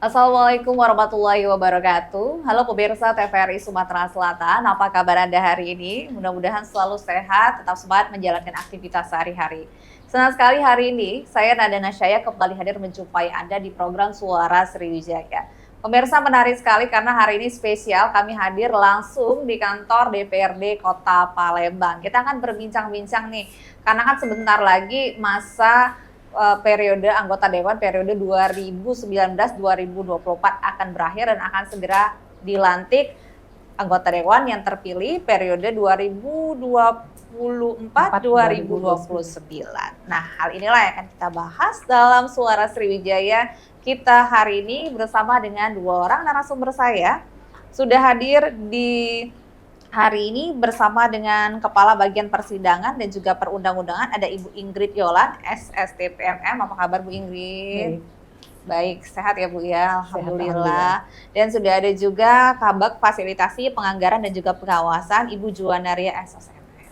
Assalamualaikum warahmatullahi wabarakatuh. Halo pemirsa TVRI Sumatera Selatan, apa kabar Anda hari ini? Mudah-mudahan selalu sehat, tetap semangat menjalankan aktivitas sehari-hari. Senang sekali hari ini, saya Nada Nasyaya kembali hadir menjumpai Anda di program Suara Sriwijaya. Pemirsa menarik sekali karena hari ini spesial kami hadir langsung di kantor DPRD Kota Palembang. Kita akan berbincang-bincang nih, karena kan sebentar lagi masa periode anggota Dewan periode 2019-2024 akan berakhir dan akan segera dilantik anggota Dewan yang terpilih periode 2024-2029. Nah, hal inilah yang akan kita bahas dalam Suara Sriwijaya. Kita hari ini bersama dengan dua orang narasumber saya sudah hadir di hari ini bersama dengan Kepala Bagian Persidangan dan juga Perundang-undangan, ada Ibu Ingrid Yolan, SSTPMM. Apa kabar Bu Ingrid? Baik, sehat ya Bu ya, Alhamdulillah. Dan sudah ada juga Kabag Fasilitasi Penganggaran dan juga Pengawasan, Ibu Juanaria SSMM.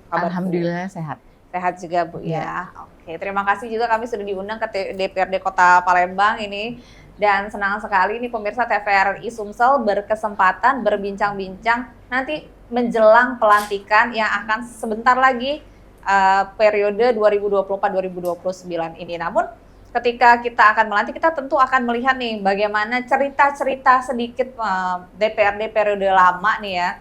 Alhamdulillah sehat. Sehat juga Bu ya. Oke, terima kasih juga kami sudah diundang ke DPRD Kota Palembang ini. Dan senang sekali nih pemirsa TVRI Sumsel berkesempatan berbincang-bincang nanti menjelang pelantikan yang akan sebentar lagi periode 2024-2029 ini. Namun ketika kita akan melantik, kita tentu akan melihat nih bagaimana cerita-cerita sedikit DPRD periode lama nih ya.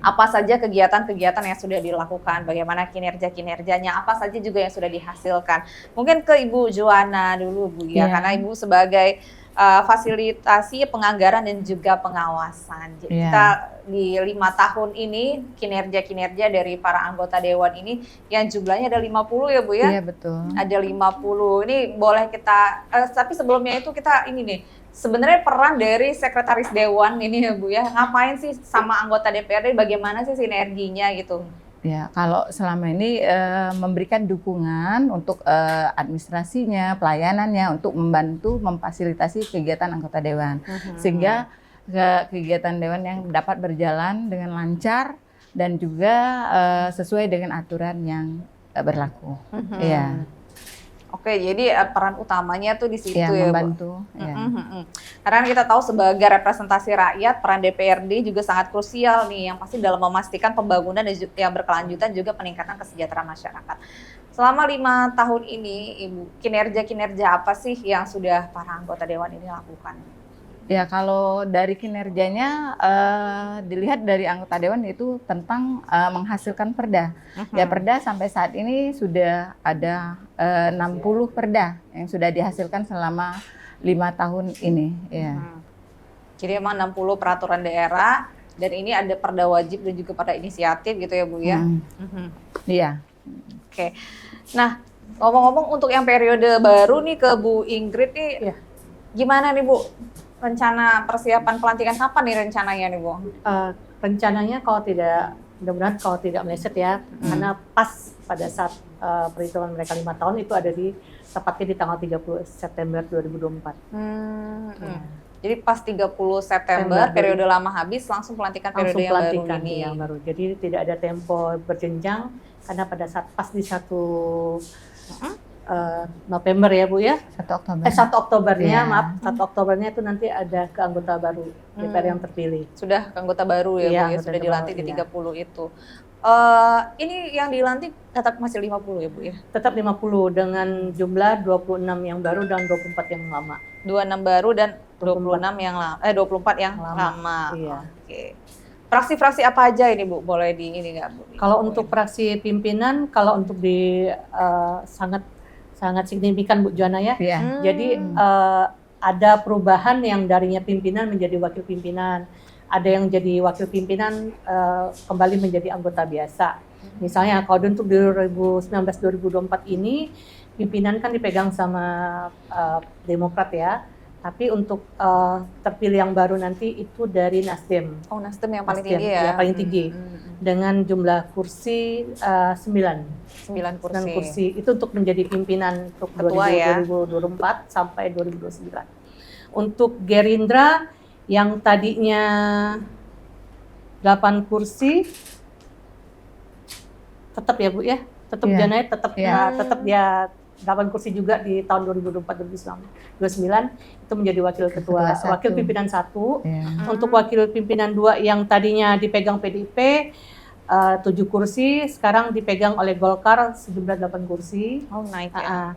Apa saja kegiatan-kegiatan yang sudah dilakukan, bagaimana kinerja-kinerjanya, apa saja juga yang sudah dihasilkan. Mungkin ke Ibu Juana dulu Bu ya, karena Ibu sebagai fasilitasi penganggaran dan juga pengawasan. Jadi kita di 5 tahun ini kinerja-kinerja dari para anggota Dewan ini yang jumlahnya ada 50 ya Bu ya? Iya betul. Ada 50, ini boleh kita, tapi sebelumnya itu kita ini nih, sebenarnya peran dari Sekretaris Dewan ini ya Bu ya, ngapain sih sama anggota DPRD, bagaimana sih sinerginya gitu? Ya, kalau selama ini memberikan dukungan untuk administrasinya, pelayanannya, untuk membantu memfasilitasi kegiatan anggota Dewan. Sehingga kegiatan Dewan yang dapat berjalan dengan lancar dan juga sesuai dengan aturan yang berlaku. Iya. Oke, jadi peran utamanya tuh di situ ya, membantu. Bu. Karena kita tahu sebagai representasi rakyat, peran DPRD juga sangat krusial nih, yang pasti dalam memastikan pembangunan dan juga yang berkelanjutan juga peningkatan kesejahteraan masyarakat. Selama 5 tahun ini, Ibu, kinerja-kinerja apa sih yang sudah para anggota Dewan ini lakukan? Ya, kalau dari kinerjanya dilihat dari anggota Dewan itu tentang menghasilkan perda. Ya, perda sampai saat ini sudah ada 60 perda yang sudah dihasilkan selama 5 tahun ini. Ya. Jadi emang 60 peraturan daerah, dan ini ada perda wajib dan juga perda inisiatif gitu ya Bu ya? Iya. Oke, nah ngomong-ngomong untuk yang periode baru nih ke Bu Ingrid nih, gimana nih Bu? Rencana persiapan pelantikan kapan nih rencananya nih Bu? Rencananya kalau tidak, mudah-mudahan kalau tidak meleset ya, karena pas pada saat perhitungan mereka 5 tahun itu ada tepatnya di tanggal 30 September 2024. Jadi pas 30 September periode lama habis, langsung pelantikan periode yang baru ini. Yang baru. Jadi tidak ada tempo berjenjang, karena pada saat pas di 1 November ya Bu ya? 1 Oktober. 1 Oktobernya, maaf, 1 Oktobernya itu nanti ada ke anggota baru DPR yang terpilih. Sudah ke anggota baru ya Bu ya, sudah dilantik di 30 itu. Ini yang dilantik tetap masih 50 ya Bu ya? Tetap 50 dengan jumlah 26 yang baru dan 24 yang lama. 26 baru dan 26 yang lama, 24 yang lama. Iya. Oke. Fraksi-fraksi apa aja ini Bu? Boleh di ini nggak Bu? Kalau untuk fraksi pimpinan, kalau untuk di sangat signifikan Bu Juana ya. Jadi ada perubahan yang darinya pimpinan menjadi wakil pimpinan. Ada yang jadi wakil pimpinan kembali menjadi anggota biasa. Misalnya kalau untuk 2019-2024 ini pimpinan kan dipegang sama Demokrat ya. Tapi untuk terpilih yang baru nanti itu dari Nasdem. Oh, Nasdem yang paling tinggi ya? Ya, paling tinggi. Dengan jumlah kursi 9 kursi. Itu untuk menjadi pimpinan untuk 2024 sampai 2029. Untuk Gerindra yang tadinya 8 kursi, tetap ya Bu ya? Tetap Janaya tetap dia 8 kursi juga di tahun 2024-2029 itu menjadi wakil ketua, wakil pimpinan 1. Untuk wakil pimpinan 2 yang tadinya dipegang PDIP 7 kursi, sekarang dipegang oleh Golkar sejumlah 8 kursi. Oh, naik ya.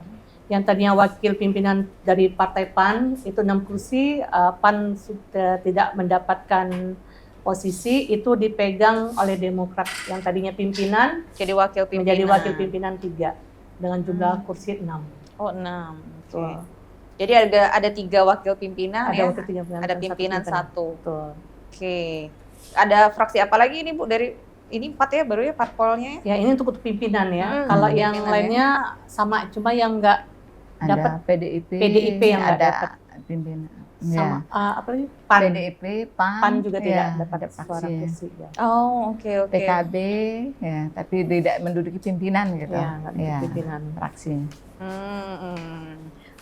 Yang tadinya wakil pimpinan dari Partai PAN itu 6 kursi, PAN sudah tidak mendapatkan posisi, itu dipegang oleh Demokrat yang tadinya pimpinan jadi wakil pimpinan. Menjadi wakil pimpinan 3 dengan jumlah kursi 6. Oh, 6. Okay. Jadi ada 3 wakil pimpinan ada ya. Wakil pimpinan ada pimpinan 1. Oke. Ada fraksi apa lagi ini Bu dari ini 4 ya baru ya parpolnya ya? Ya ini untuk pimpinan ya. Kalau yang lainnya sama, cuma yang nggak dapat PDIP yang nggak dapat pimpinan. Sama apa lagi? PAN. PDIP, PAN juga tidak dapat suara kursi. Ya. Oh, oke. PKB ya, tapi tidak menduduki pimpinan gitu. Ya, nggak menduduki pimpinan fraksinya.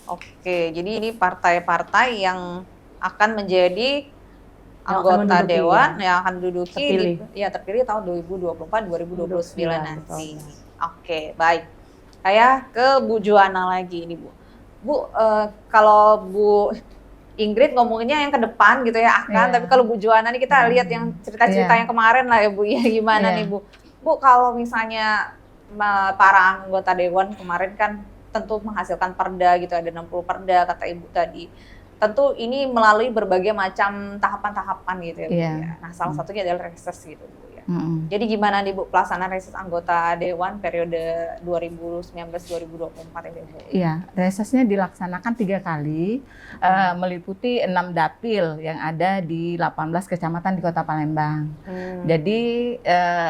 Oke, jadi ini partai-partai yang akan menjadi anggota dewan yang akan menduduki terpilih tahun 2024-2029 nanti. Oke, baik. Saya ke Bu Juwana lagi ini Bu. Bu, kalau Bu Ingrid ngomonginnya yang ke depan gitu ya tapi kalau Bu Juwana nih kita lihat yang cerita-cerita yang kemarin lah ya Bu ya, gimana nih Bu? Bu, kalau misalnya para anggota dewan kemarin kan tentu menghasilkan perda gitu, ada 60 perda kata Ibu tadi. Tentu ini melalui berbagai macam tahapan-tahapan gitu ya Bu ya. Nah, salah satunya adalah reses gitu Bu ya. Jadi gimana nih Bu pelaksanaan reses anggota dewan periode 2019-2024 ini Bu? Iya, resesnya dilaksanakan 3 kali, meliputi 6 dapil yang ada di 18 kecamatan di Kota Palembang. Jadi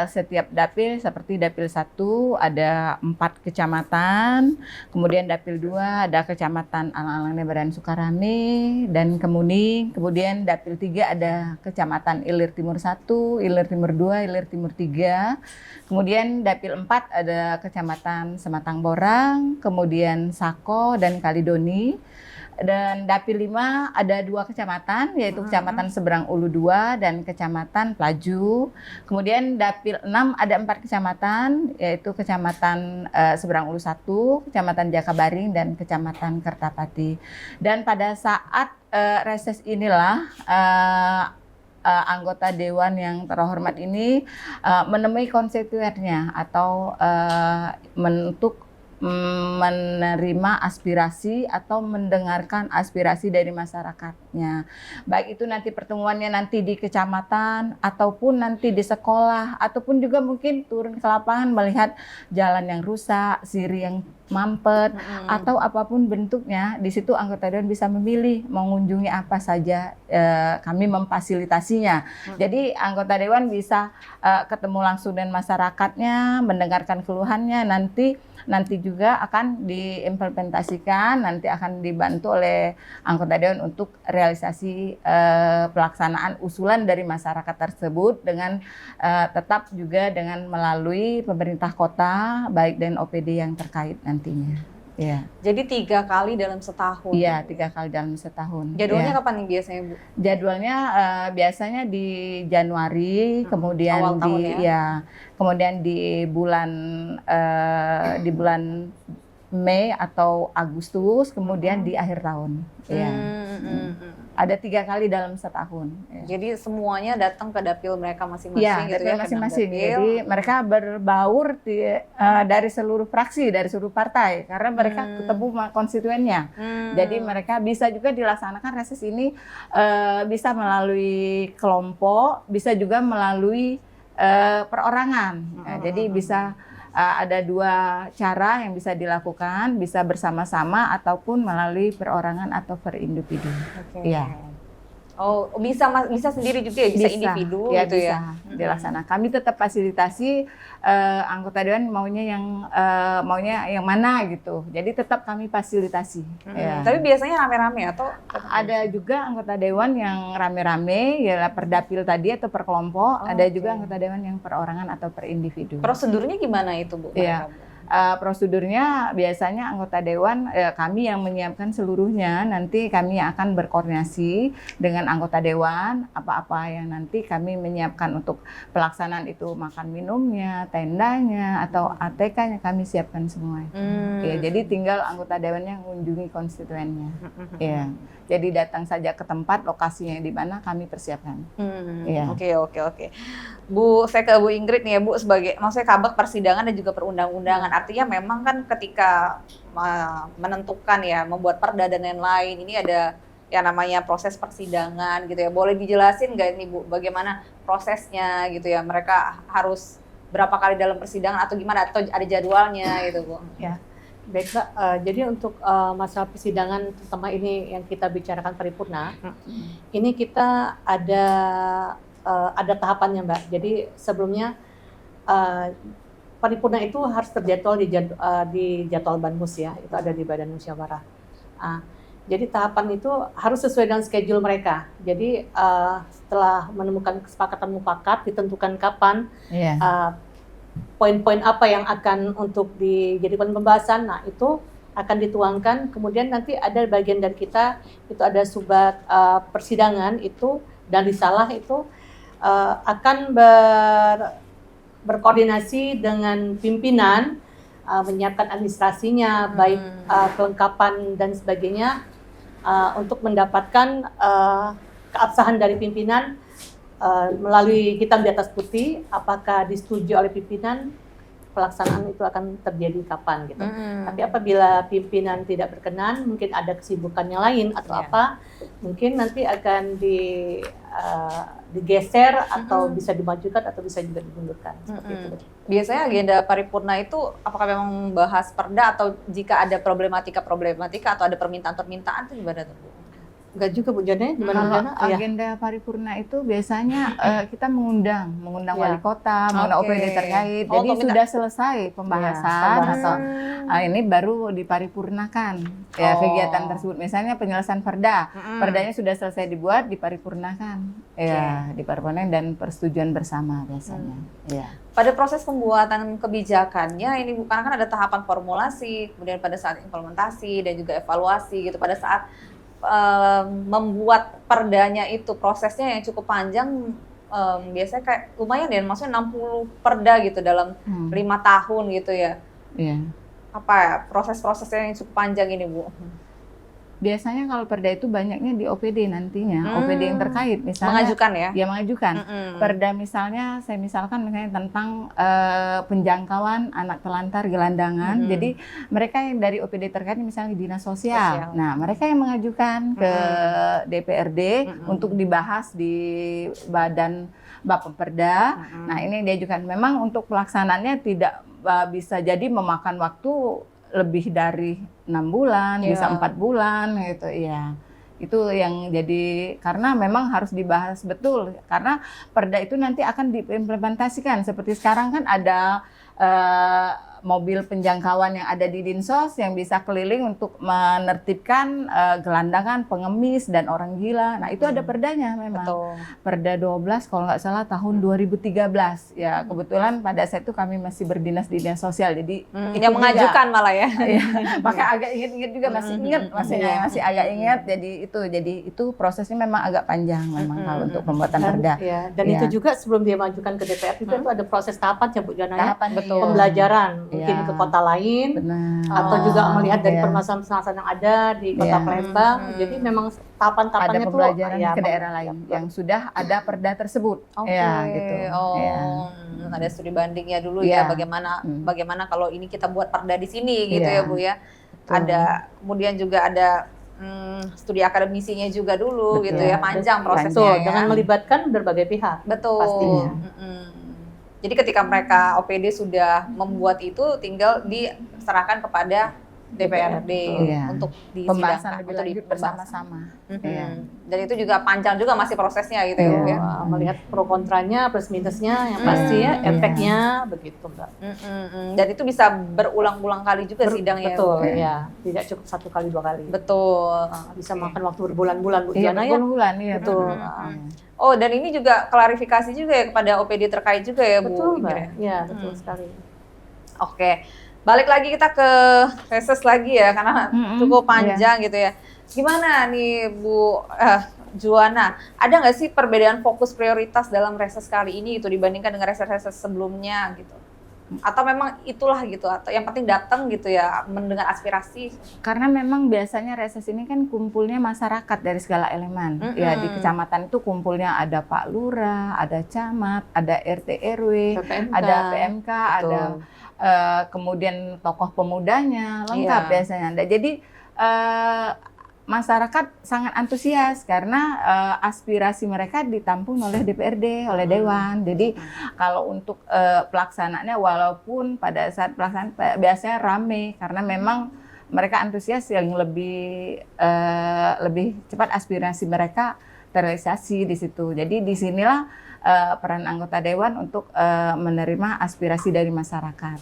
setiap dapil seperti dapil 1 ada 4 kecamatan, kemudian dapil 2 ada kecamatan Alang-Alang Nebaran Sukarame dan Kemuning, kemudian dapil 3 ada kecamatan Ilir Timur 1, Ilir Timur 2, Ilir Timur 3, kemudian dapil 4 ada kecamatan Sematang Borang, kemudian Sako dan Kalidoni, dan dapil 5 ada 2 kecamatan yaitu kecamatan Seberang Ulu 2 dan kecamatan Pelaju, kemudian dapil 6 ada 4 kecamatan yaitu kecamatan Seberang Ulu 1, kecamatan Jakabaring dan kecamatan Kertapati. Dan pada saat reses inilah anggota dewan yang terhormat ini menemui konstituennya atau untuk menerima aspirasi atau mendengarkan aspirasi dari masyarakatnya. Baik itu nanti pertemuannya nanti di kecamatan ataupun nanti di sekolah ataupun juga mungkin turun ke lapangan melihat jalan yang rusak, siri yang mampet atau apapun bentuknya. Di situ anggota dewan bisa memilih mengunjungi apa saja, kami memfasilitasinya. Jadi anggota dewan bisa ketemu langsung dengan masyarakatnya, mendengarkan keluhannya, nanti juga akan diimplementasikan, nanti akan dibantu oleh anggota dewan untuk realisasi pelaksanaan usulan dari masyarakat tersebut dengan tetap juga dengan melalui pemerintah kota baik dan OPD yang terkait nantinya. Ya. Jadi 3 kali dalam setahun? Iya, 3 kali dalam setahun. Jadwalnya kapan nih biasanya Bu? Jadwalnya biasanya di Januari, kemudian awal tahun kemudian di bulan Mei atau Agustus, kemudian di akhir tahun. Ya. Ada 3 kali dalam setahun. Ya. Jadi semuanya datang ke dapil mereka masing-masing gitu ya? Masing-masing. Jadi mereka berbaur dari seluruh fraksi, dari seluruh partai, karena mereka ketemu konstituennya. Jadi mereka bisa juga dilaksanakan reses ini bisa melalui kelompok, bisa juga melalui perorangan. Jadi bisa ada 2 cara yang bisa dilakukan, bisa bersama-sama ataupun melalui perorangan atau per individu. Ya. Oh, bisa sendiri juga ya, bisa individu ya, gitu bisa ya. Dilaksanakan. Kami tetap fasilitasi anggota dewan maunya yang mana gitu. Jadi tetap kami fasilitasi. Ya. Tapi biasanya rame-rame atau ada juga anggota dewan yang rame-rame ya per dapil tadi atau per kelompok. Ada juga anggota dewan yang perorangan atau per individu. Prosedurnya gimana itu Bu? Ya. prosedurnya biasanya anggota dewan kami yang menyiapkan seluruhnya. Nanti kami akan berkoordinasi dengan anggota dewan apa-apa yang nanti kami menyiapkan untuk pelaksanaan itu, makan minumnya, tendanya atau ATK-nya kami siapkan semua. Ya, jadi tinggal anggota dewannya mengunjungi konstituennya. Ya, jadi datang saja ke tempat lokasinya di mana kami persiapkan. Ya. Oke. Bu, saya ke Bu Ingrid nih ya Bu, sebagai maksudnya kabak persidangan dan juga perundang-undangan. Artinya memang kan ketika menentukan ya, membuat perda dan lain-lain, ini ada ya namanya proses persidangan gitu ya. Boleh dijelasin nggak nih Bu, bagaimana prosesnya gitu ya? Mereka harus berapa kali dalam persidangan atau gimana? Atau ada jadwalnya gitu Bu? Ya, baik Mbak. Jadi untuk masalah persidangan, terutama ini yang kita bicarakan paripurna, ini kita ada tahapannya Mbak. Jadi sebelumnya paripurna itu harus terjadwal di jadwal Banmus ya, itu ada di Badan Musyawarah. Jadi tahapan itu harus sesuai dengan schedule mereka. Jadi setelah menemukan kesepakatan mufakat, ditentukan kapan poin-poin apa yang akan untuk dijadikan pembahasan. Nah itu akan dituangkan. Kemudian nanti ada bagian dari kita itu ada subat persidangan itu dan risalah itu akan berkoordinasi dengan pimpinan, menyiapkan administrasinya, baik kelengkapan dan sebagainya, untuk mendapatkan keabsahan dari pimpinan melalui hitam di atas putih, apakah disetujui oleh pimpinan, pelaksanaan itu akan terjadi kapan gitu. Tapi apabila pimpinan tidak berkenan, mungkin ada kesibukannya lain atau apa, mungkin nanti akan digeser atau bisa dimajukan atau bisa juga dimundurkan seperti itu. Biasanya agenda paripurna itu apakah memang membahas perda atau jika ada problematika atau ada permintaan-permintaan itu gimana tuh Bu? Enggak juga Bu Jana, gimana? Agenda paripurna itu biasanya kita mengundang wali kota, mengundang OPD terkait. Jadi sudah selesai pembahasan atau ini baru diparipurnakan ya kegiatan tersebut. Misalnya penyelesaian perda, perdanya sudah selesai dibuat, diparipurnakan. Ya, diparipurnakan dan persetujuan bersama biasanya. Ya. Pada proses pembuatan kebijakannya ini bukan kan ada tahapan formulasi, kemudian pada saat implementasi dan juga evaluasi gitu. Pada saat membuat perdanya itu prosesnya yang cukup panjang, biasanya kayak lumayan ya, maksudnya 60 perda gitu dalam 5 tahun gitu ya. Apa ya proses-prosesnya yang cukup panjang ini Bu? Biasanya kalau perda itu banyaknya di OPD nantinya, OPD yang terkait misalnya. Mengajukan ya? Ya mengajukan. Perda misalnya, saya misalkan misalnya tentang penjangkauan anak telantar gelandangan. Jadi mereka yang dari OPD terkait misalnya dinas sosial. Nah mereka yang mengajukan ke DPRD untuk dibahas di Badan Bapemperda. Nah ini diajukan. Memang untuk pelaksanaannya tidak bisa jadi memakan waktu lebih dari 6 bulan, bisa 4 bulan gitu ya. Itu yang jadi karena memang harus dibahas betul karena perda itu nanti akan diimplementasikan seperti sekarang kan ada mobil penjangkauan yang ada di Dinsos yang bisa keliling untuk menertibkan gelandangan, pengemis dan orang gila. Nah, itu ada perdanya memang. Betul. Perda 12 kalau nggak salah tahun 2013. Ya, kebetulan pada saat itu kami masih berdinas di dinas sosial. Jadi yang mengajukan juga, malah ya. Maka agak ingat-ingat juga masih ingat masih agak ingat. Jadi itu prosesnya memang agak panjang memang kalau untuk pembuatan perda. Dan itu juga sebelum dia majukan ke DPR itu ada proses tahapan ya Bu Jana. Tahapan betul. Pembelajaran mungkin ke kota lain. Atau juga melihat dari permasalahan-permasalahan yang ada di kota Palembang. Jadi memang tahapan-tahapannya ada pembelajaran ke daerah lain yang sudah ada perda tersebut. Ya, gitu. Ada studi bandingnya dulu ya bagaimana kalau ini kita buat perda di sini gitu ya Bu ya. Ada kemudian juga ada studi akademisinya juga dulu gitu ya, panjang prosesnya ya. Dengan melibatkan berbagai pihak. Betul. Pastinya. Jadi ketika mereka OPD sudah membuat itu, tinggal diserahkan kepada DPRD untuk disidangkan, lebih lanjut bersama-sama. Dan itu juga panjang juga masih prosesnya gitu ya. Melihat pro kontranya, plus minusnya, yang pasti ya efeknya begitu Mbak. Dan itu bisa berulang-ulang kali juga sidangnya. Betul ya, tidak cukup 1 kali 2 kali. Betul. Bisa makan waktu berbulan-bulan Bu Diana ya. Berbulan, betul. Oh, dan ini juga klarifikasi juga ya kepada OPD terkait juga ya Bu. Betul Mbak. Iya, betul sekali. Oke. balik lagi kita ke reses lagi ya, karena cukup panjang gitu ya. Gimana nih Bu Juwana, ada nggak sih perbedaan fokus prioritas dalam reses kali ini gitu dibandingkan dengan reses-reses sebelumnya gitu? Atau memang itulah gitu, atau yang penting datang gitu ya, mendengar aspirasi? Karena memang biasanya reses ini kan kumpulnya masyarakat dari segala elemen. Ya di kecamatan itu kumpulnya ada Pak Lurah, ada camat, ada RT RW, ada PMK, ada kemudian tokoh pemudanya, lengkap biasanya. Jadi masyarakat sangat antusias karena aspirasi mereka ditampung oleh DPRD, oleh Dewan. Jadi kalau untuk pelaksanaannya, walaupun pada saat pelaksanaan biasanya rame karena memang mereka antusias, yang lebih cepat aspirasi mereka terrealisasi di situ. Jadi disinilah peran anggota Dewan untuk menerima aspirasi dari masyarakat.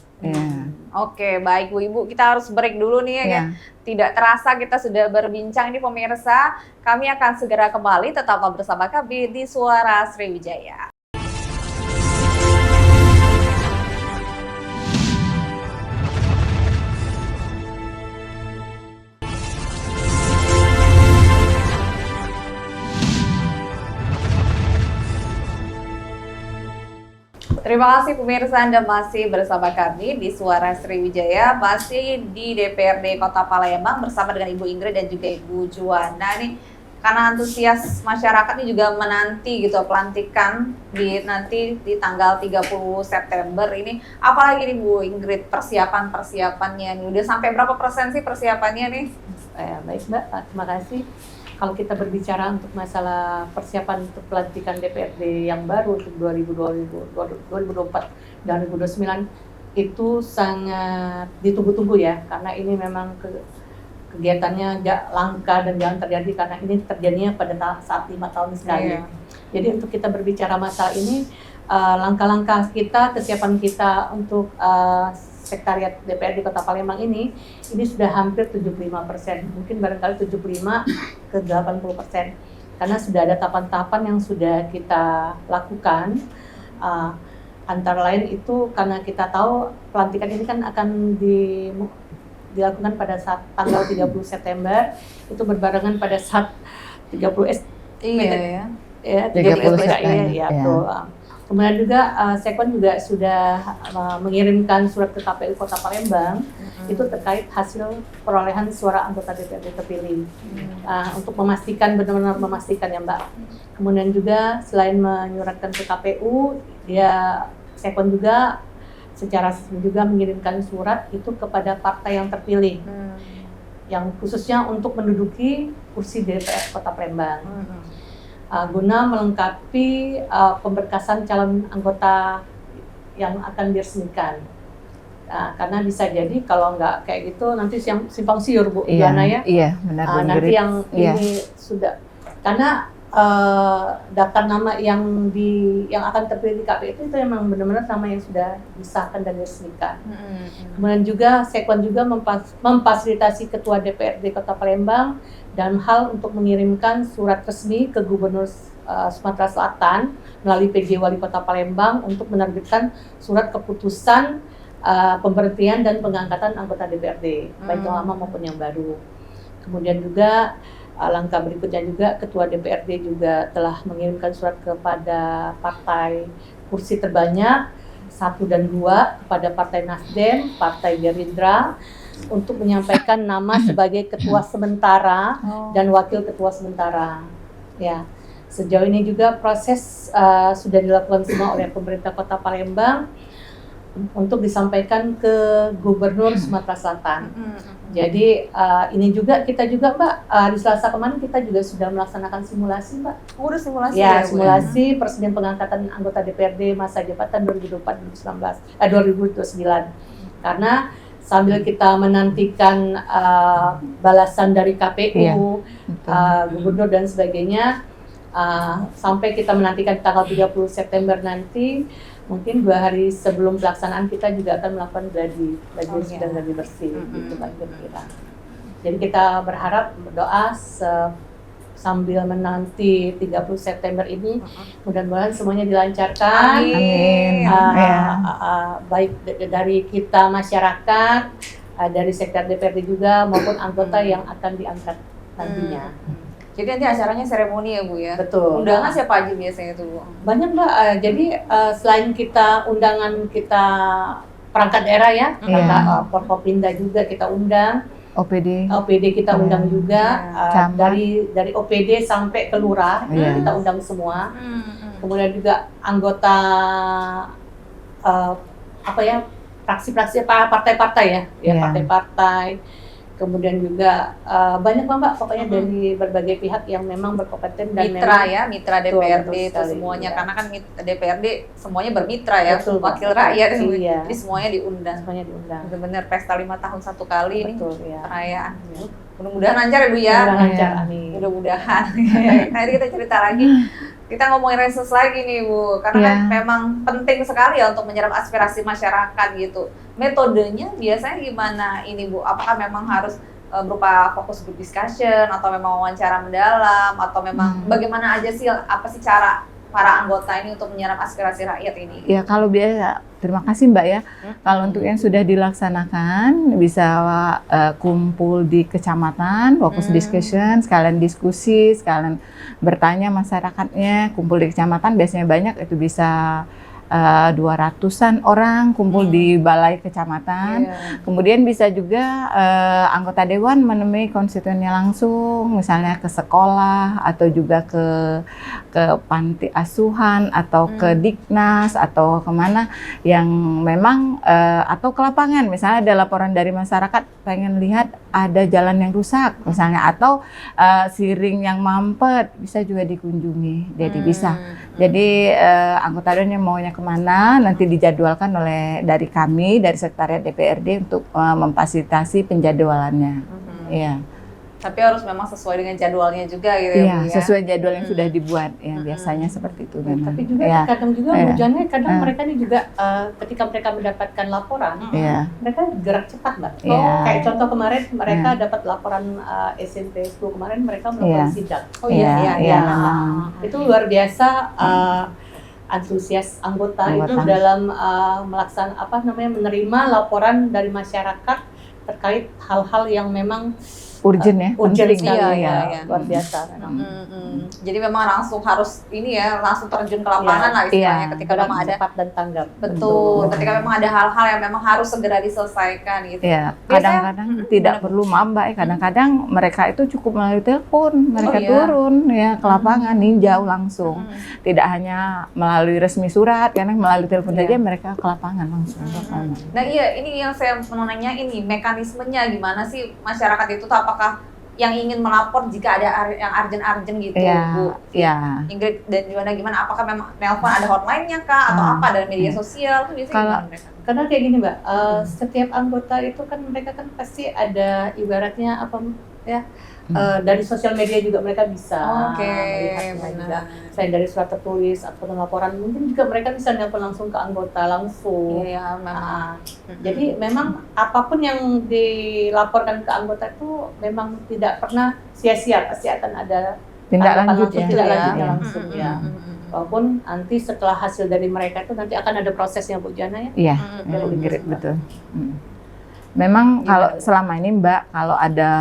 Oke, baik Bu Ibu, kita harus break dulu nih ya. Tidak terasa kita sudah berbincang ini pemirsa. Kami akan segera kembali, tetaplah bersama kami di Suara Sriwijaya. Terima kasih pemirsa, Anda masih bersama kami di Suara Sriwijaya, masih di DPRD Kota Palembang bersama dengan Ibu Ingrid dan juga Ibu Juwana nih. Karena antusias masyarakat ini juga menanti gitu pelantikan nanti di tanggal 30 September ini. Apalagi nih Bu Ingrid persiapannya nih, udah sampai berapa persen sih persiapannya nih? Baik Mbak, terima kasih. Kalau kita berbicara untuk masalah persiapan untuk pelantikan DPRD yang baru untuk 2024 dan 2029 itu sangat ditunggu-tunggu ya, karena ini memang kegiatannya langka dan jangan terjadi karena ini terjadinya pada saat 5 tahun sekali. Jadi untuk kita berbicara masalah ini, langkah-langkah kita, kesiapan kita untuk Sekretariat DPRD Kota Palembang ini sudah hampir 75%, mungkin barangkali 75 ke 80%, karena sudah ada tahapan-tahapan yang sudah kita lakukan. Antara lain itu karena kita tahu pelantikan ini kan akan dilakukan pada saat tanggal 30 September, itu berbarengan pada saat 30 tuh. Kemudian juga Sekwan juga sudah mengirimkan surat ke KPU Kota Palembang itu terkait hasil perolehan suara anggota DPRD terpilih untuk memastikan, benar-benar memastikan ya Mbak. Kemudian juga selain menyuratkan ke KPU, Sekwan juga secara juga mengirimkan surat itu kepada partai yang terpilih, yang khususnya untuk menduduki kursi DPR Kota Palembang. Guna melengkapi pemberkasan calon anggota yang akan diresmikan. Karena bisa jadi kalau nggak kayak gitu nanti simpang siur Bu Diana ya. Iya, benar. Nanti yang ini sudah, karena daftar nama yang akan terpilih di KPU itu memang benar-benar nama yang sudah disahkan dan diresmikan. Kemudian juga Sekwan juga memfasilitasi Ketua DPRD Kota Palembang dalam hal untuk mengirimkan surat resmi ke Gubernur Sumatera Selatan melalui PJ Wali Kota Palembang untuk menerbitkan surat keputusan pemberhentian dan pengangkatan anggota DPRD, baik yang lama maupun yang baru. Kemudian juga langkah berikutnya juga Ketua DPRD juga telah mengirimkan surat kepada partai kursi terbanyak 1 dan 2 kepada Partai Nasdem, Partai Gerindra untuk menyampaikan nama sebagai ketua sementara dan wakil ketua sementara. Ya, sejauh ini juga proses sudah dilakukan semua oleh pemerintah Kota Palembang untuk disampaikan ke Gubernur Sumatera Selatan. Jadi ini juga kita juga Mbak, di Selasa kemarin kita juga sudah melaksanakan simulasi Mbak. Udah simulasi ya simulasi persediaan pengangkatan anggota DPRD masa jabatan 2024-2029. Karena sambil kita menantikan balasan dari KPU, Gubernur dan sebagainya, sampai kita menantikan tanggal 30 September nanti, mungkin 2 hari sebelum pelaksanaan kita juga akan melakukan gladi dan gladi bersih gitu Mbak kita. Jadi kita berharap berdoa sambil menanti 30 September ini, mudah-mudahan semuanya dilancarkan. Amin. Baik dari kita masyarakat, dari sektor DPRD juga maupun anggota yang akan diangkat nantinya. Jadi nanti acaranya seremoni ya Bu ya? Betul. Undangan siapa aja biasanya itu Bu? Banyak Mbak, jadi selain kita undangan kita perangkat daerah ya, Forkopimda juga kita undang, OPD kita undang juga, dari OPD sampai ke lurah kita undang semua. Kemudian juga anggota fraksi-fraksi partai-partai ya, partai-partai. Kemudian juga banyak Mbak, pokoknya dari berbagai pihak yang memang berkompeten dan mitra DPRD itu semuanya, karena kan DPRD semuanya bermitra ya, wakil rakyat, jadi semuanya diundang. Benar-benar pesta 5 tahun satu kali ini perayaan. Mudah-mudahan lancar ya Bu ya. Mudah-mudahan. Nanti kita cerita lagi. Kita ngomongin reses lagi nih Bu, karena kan memang penting sekali ya untuk menyerap aspirasi masyarakat gitu. Metodenya biasanya gimana ini Bu? Apakah memang harus berupa fokus group discussion atau memang wawancara mendalam atau memang bagaimana aja sih, apa sih cara para anggota ini untuk menyerap aspirasi rakyat ini? Ya kalau biasa, terima kasih Mbak ya. Kalau untuk yang sudah dilaksanakan bisa kumpul di kecamatan, fokus discussion, sekalian diskusi, sekalian bertanya masyarakatnya, kumpul di kecamatan biasanya banyak, itu bisa 200-an orang kumpul di balai kecamatan. Kemudian bisa juga anggota dewan menemui konstituennya langsung, misalnya ke sekolah atau juga ke panti asuhan atau ke Diknas atau kemana yang memang atau ke lapangan. Misalnya ada laporan dari masyarakat pengen lihat ada jalan yang rusak misalnya, atau siring yang mampet, bisa juga dikunjungi. Jadi bisa. Jadi anggota dewan yang maunya kemana nanti dijadwalkan oleh dari kami dari sekretariat DPRD untuk memfasilitasi penjadwalannya. Iya. Tapi harus memang sesuai dengan jadwalnya juga gitu ya Bu ya. Sesuai jadwal yang sudah dibuat ya, biasanya seperti itu memang. Tapi juga kadang juga hujannya mereka ini juga ketika mereka mendapatkan laporan, mereka gerak cepat Mbak. Kayak contoh kemarin mereka dapat laporan SMP 10 kemarin mereka melakukan sidak. Itu luar biasa antusias anggota itu dalam menerima laporan dari masyarakat terkait hal-hal yang memang urgent ya, penting sekali luar biasa. Jadi memang langsung harus langsung terjun ke lapangan lah istilahnya ketika memang ada cepat dan tanggap. Betul, ketika memang ada hal-hal yang memang harus segera diselesaikan gitu. Kadang-kadang tidak perlu Mbak, kadang-kadang mereka itu cukup melalui telepon, mereka turun ya ke lapangan, ninjau langsung. Tidak hanya melalui resmi surat, karena melalui telepon saja mereka ke lapangan langsung. Nah ini yang saya mau nanya, ini mekanismenya gimana sih masyarakat itu, apakah yang ingin melapor jika ada yang urgent gitu Bu? Ingrid dan gimana? Apakah memang nelpon, ada hotline-nya kah atau apa dari media sosial itu biasanya gimana mereka? Karena kayak gini Mbak, setiap anggota itu kan mereka kan pasti ada ibaratnya dari sosial media juga mereka bisa melihatnya juga. Selain dari surat tertulis atau laporan, mungkin juga mereka bisa nelpon langsung ke anggota langsung. Jadi memang apapun yang dilaporkan ke anggota itu memang tidak pernah sia-sia, pasti akan ada tindak lanjutnya langsung ya. Walaupun nanti setelah hasil dari mereka itu nanti akan ada prosesnya Bu Jana ya. Iya, betul. Memang kalau selama ini Mbak, kalau ada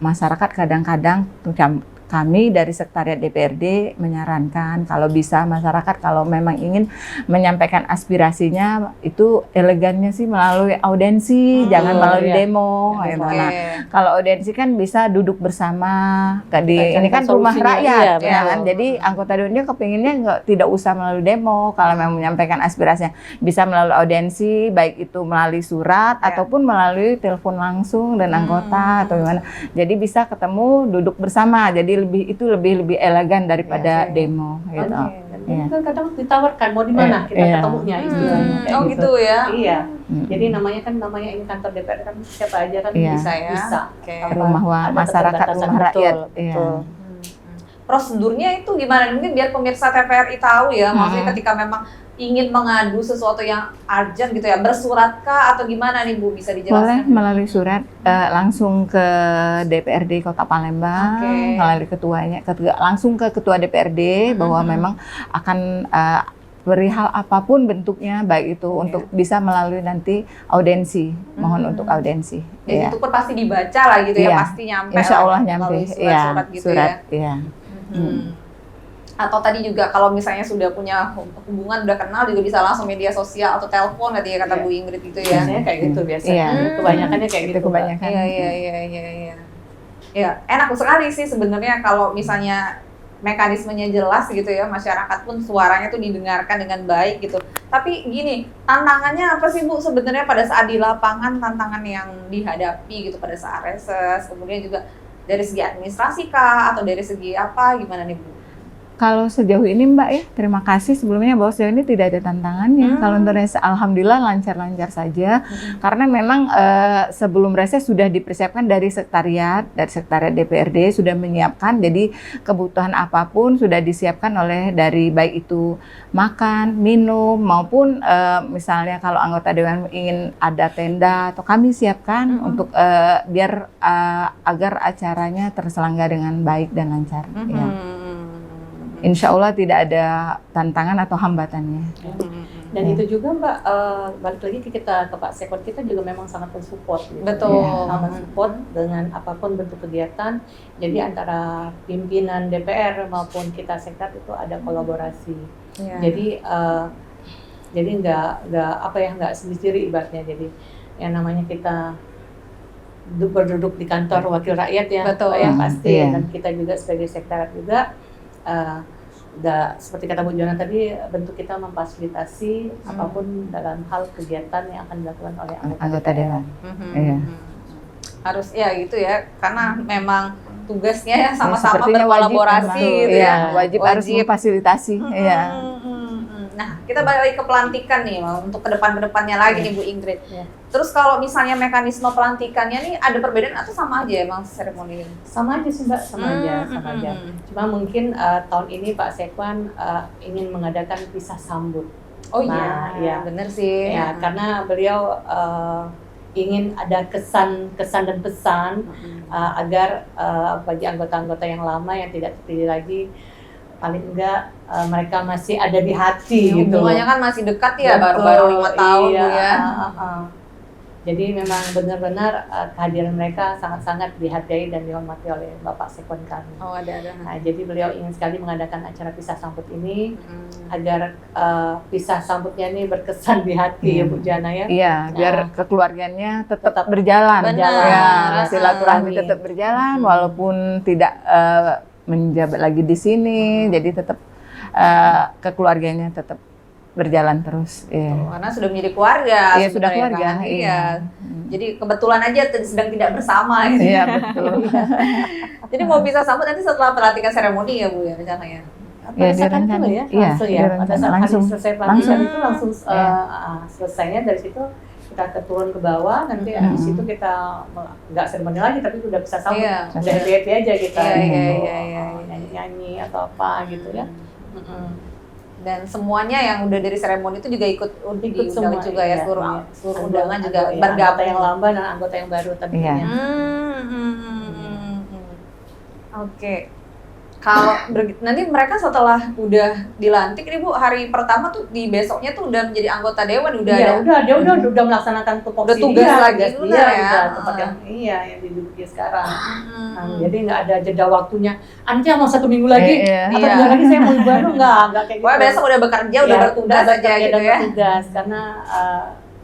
masyarakat kadang-kadang kami dari sekretariat DPRD menyarankan kalau bisa masyarakat kalau memang ingin menyampaikan aspirasinya itu elegannya sih melalui audensi, jangan melalui demo. Kalau audensi kan bisa duduk bersama, ini kan rumah rakyat, kan? Jadi anggota dewannya kepinginnya tidak usah melalui demo. Kalau memang menyampaikan aspirasinya bisa melalui audensi, baik itu melalui surat ataupun melalui telepon langsung dan anggota atau gimana. Jadi bisa ketemu, duduk bersama. Jadi lebih elegan daripada demo gitu. Kan kadang ditawarkan mau di mana kita ketemunya istilahnya. Gitu ya. Iya. Jadi namanya ini kantor DPR kan siapa aja kan bisa ya. Bisa. Rumah masyarakat, rumah rakyat. Prosedurnya itu gimana? Mungkin biar pemirsa TVRI tahu ya, maksudnya ketika memang ingin mengadu sesuatu yang urgent gitu ya, bersurat kah atau gimana nih Bu, bisa dijelaskan? Boleh melalui surat langsung ke DPRD Kota Palembang, melalui ketuanya, langsung ke Ketua DPRD bahwa memang akan perihal apapun bentuknya, baik itu untuk bisa melalui nanti audiensi, mohon untuk audiensi. Dan itu pun pasti dibaca lah gitu ya, pasti nyampe. Insya Allah nyampe, surat-surat gitu surat, ya. Atau tadi juga kalau misalnya sudah punya hubungan, udah kenal juga bisa langsung media sosial atau telepon katanya kata Bu Ingrid gitu ya. Biasanya kayak gitu biasanya. Kebanyakannya kayak gitu. Kebanyakan. Iya. Ya, enak sekali sih sebenarnya kalau misalnya mekanismenya jelas gitu ya, masyarakat pun suaranya tuh didengarkan dengan baik gitu. Tapi gini, tantangannya apa sih Bu sebenarnya pada saat di lapangan, tantangan yang dihadapi gitu pada saat reses, kemudian juga dari segi administrasi kah atau dari segi apa, gimana nih Bu? Kalau sejauh ini Mbak ya, terima kasih sebelumnya bahwa sejauh ini tidak ada tantangannya. Kalau untuk reses, alhamdulillah lancar-lancar saja. Karena memang sebelum reses sudah dipersiapkan dari sekretariat DPRD sudah menyiapkan. Jadi kebutuhan apapun sudah disiapkan oleh dari baik itu makan, minum maupun misalnya kalau anggota dewan ingin ada tenda atau kami siapkan untuk biar agar acaranya terselenggar dengan baik dan lancar. Ya. Insya Allah tidak ada tantangan atau hambatannya. Dan itu juga Mbak, balik lagi ke Pak Sekon, kita juga memang sangat mensupport. Gitu. Betul. Sangat support dengan apapun bentuk kegiatan. Jadi antara pimpinan DPR maupun kita Sektat itu ada kolaborasi. Jadi nggak sendiri ibaratnya. Jadi yang namanya kita berduduk di kantor wakil rakyat ya, betul ya pasti. Dan kita juga sebagai Sekretariat juga. Seperti kata Bu Joana tadi, bentuk kita memfasilitasi apapun dalam hal kegiatan yang akan dilakukan oleh anggota dewan. Harus ya gitu ya, karena memang tugasnya ya sama-sama berkolaborasi gitu ya. Wajib harus memfasilitasi. Nah, kita balik lagi ke pelantikan nih, untuk ke depannya lagi nih Bu Ingrid. Terus kalau misalnya mekanisme pelantikannya nih ada perbedaan atau sama aja emang seremoni ini? Sama aja sih Mbak, sama aja. Cuma mungkin tahun ini Pak Sekwan ingin mengadakan pisah sambut. Oh iya, bener sih. Ya, karena beliau ingin ada kesan dan pesan agar bagi anggota-anggota yang lama yang tidak terpilih lagi, paling enggak mereka masih ada di hati gitu. Hubungannya kan masih dekat ya, baru-baru 5 tahun ya. Jadi memang benar-benar kehadiran mereka sangat-sangat dihargai dan dihormati oleh Bapak Sekon kami. Oh, ada. Nah, jadi beliau ingin sekali mengadakan acara pisah sambut ini agar pisah sambutnya ini berkesan di hati ya Bu Jana ya. Iya, biar kekeluarganya tetap berjalan. Ya, silaturahmi tetap berjalan walaupun tidak menjabat lagi di sini, jadi tetap kekeluarganya tetap berjalan terus. Karena sudah menjadi keluarga. Iya, sudah keluarga. Kan? Iya. Jadi kebetulan aja sedang tidak bersama. Gitu. Iya, betul. Jadi mau bisa sambut nanti setelah pelantikan seremoni ya Bu ya rencananya. Ya, direncanakan ya. Langsung ya. Pada saat langsung selesai pelantikan itu langsung selesainya dari situ kita turun ke bawah, nanti di situ kita nggak seremoni lagi tapi udah bisa sambut, udah happy aja kita, nyanyi atau apa gitu ya. Dan semuanya yang udah dari seremoni itu juga ikut semua juga ya, seluruh undangan juga bergabung, yang lama dan anggota yang baru tentunya. Oke. Kalau nanti mereka setelah udah dilantik nih Bu, hari pertama tuh di besoknya tuh udah menjadi anggota dewan, dia udah melaksanakan tupoksi tugas lagi ya. Tempat yang diduduki sekarang. Jadi nggak ada jeda waktunya. Nanti mau 1 minggu lagi atau minggu lagi saya mau baru nggak kayak gitu. Besok udah bekerja, udah bertugas aja gitu ya. Bertugas karena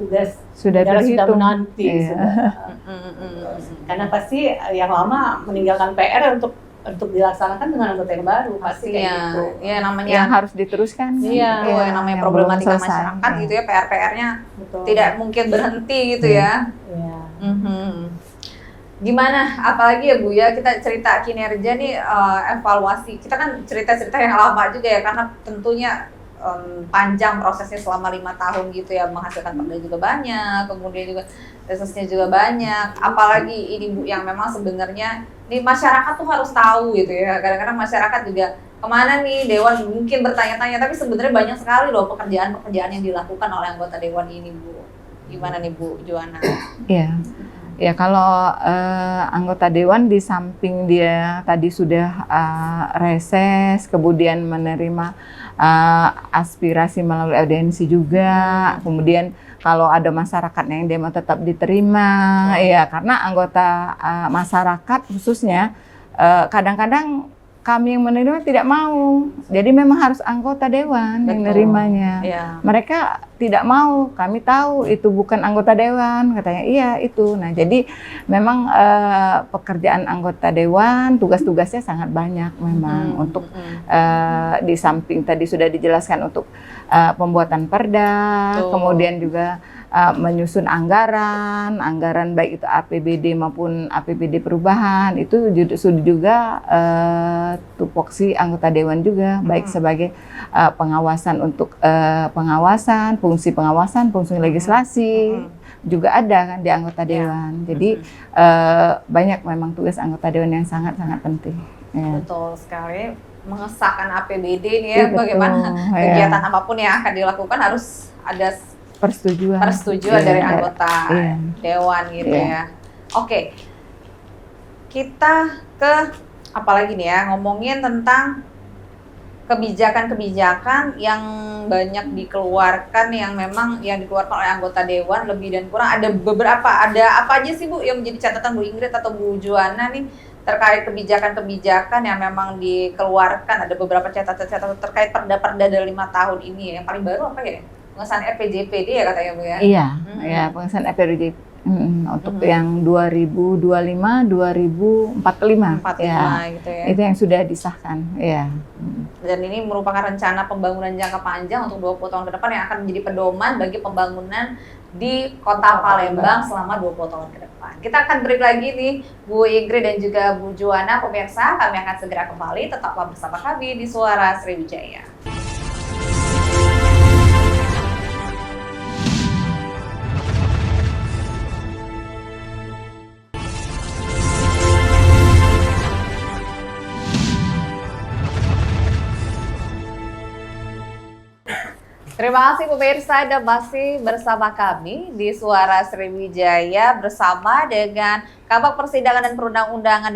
tugas sudah menanti. Karena pasti yang lama meninggalkan PR untuk dilaksanakan dengan anggota yang baru pasti kayak gitu. Iya, namanya yang harus diteruskan. Iya, yang namanya problematika masyarakat gitu ya, PR-nya tidak mungkin berhenti gitu ya. Iya. Gimana? Apalagi ya Bu ya, kita cerita kinerja nih, evaluasi. Kita kan cerita-cerita yang lama juga ya, karena tentunya panjang prosesnya selama 5 tahun gitu ya, menghasilkan perda juga banyak, kemudian juga resesnya juga banyak. Apalagi ini Bu yang memang sebenarnya di masyarakat tuh harus tahu gitu ya. Kadang-kadang masyarakat juga kemana nih Dewan mungkin bertanya-tanya, tapi sebenarnya banyak sekali loh pekerjaan-pekerjaan yang dilakukan oleh anggota Dewan ini, Bu. Gimana nih Bu Juwana? Iya. Ya kalau anggota dewan di samping dia tadi sudah reses, kemudian menerima aspirasi melalui audiensi juga, kemudian kalau ada masyarakat yang dia mau tetap diterima, ya karena anggota masyarakat khususnya kadang-kadang kami yang menerima tidak mau, jadi memang harus anggota dewan yang menerimanya. Mereka tidak mau, kami tahu itu bukan anggota dewan, katanya iya itu. Nah jadi memang pekerjaan anggota dewan, tugas-tugasnya sangat banyak memang untuk di samping tadi sudah dijelaskan untuk pembuatan perda, kemudian juga menyusun anggaran baik itu APBD maupun APBD perubahan, itu juga tupoksi anggota dewan juga, baik sebagai pengawasan untuk pengawasan, fungsi legislasi juga ada kan di anggota dewan. Jadi banyak memang tugas anggota dewan yang sangat-sangat penting. Betul sekali, mengesahkan APBD nih ya, bagaimana kegiatan apapun yang akan dilakukan harus ada persetujuan dari anggota dewan gitu ya. Oke, kita ke apalagi nih ya, ngomongin tentang kebijakan-kebijakan yang banyak dikeluarkan, yang memang yang dikeluarkan oleh anggota dewan lebih dan kurang. Ada beberapa, ada apa aja sih Bu yang menjadi catatan Bu Ingrid atau Bu Juwana nih terkait kebijakan-kebijakan yang memang dikeluarkan? Ada beberapa catatan-catatan terkait perda-perda dari 5 tahun ini. Yang paling baru apa ya? Pengesahan RPJPD ya katanya Bu ya? Iya, ya pengesahan RPJPD untuk yang 2025-2045 gitu ya. Itu yang sudah disahkan, ya. Dan ini merupakan rencana pembangunan jangka panjang untuk 20 tahun ke depan yang akan menjadi pedoman bagi pembangunan di Kota Palembang selama 20 tahun ke depan. Kita akan break lagi nih Bu Ingrid dan juga Bu Juwana. Pemirsa, kami akan segera kembali, tetaplah bersama kami di Suara Sriwijaya. Terima kasih pemirsa, Anda masih bersama kami di Suara Sriwijaya bersama dengan Kabag Persidangan dan Perundang-undangan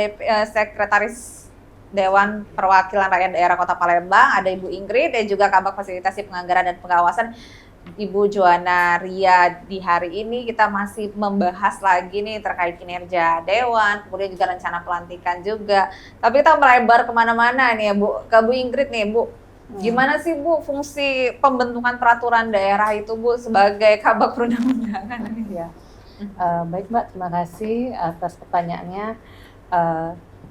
Sekretaris Dewan Perwakilan Rakyat Daerah Kota Palembang, ada Ibu Ingrid, dan juga Kabag Fasilitasi Penganggaran dan Pengawasan Ibu Juwana Ria. Di hari ini kita masih membahas lagi nih terkait kinerja Dewan, kemudian juga rencana pelantikan juga. Tapi kita melebar kemana-mana nih ya Bu, ke Bu Ingrid nih Bu. Gimana sih Bu fungsi pembentukan peraturan daerah itu Bu sebagai Kabag Perundang-undangan? Ya. Baik Mbak, terima kasih atas pertanyaannya.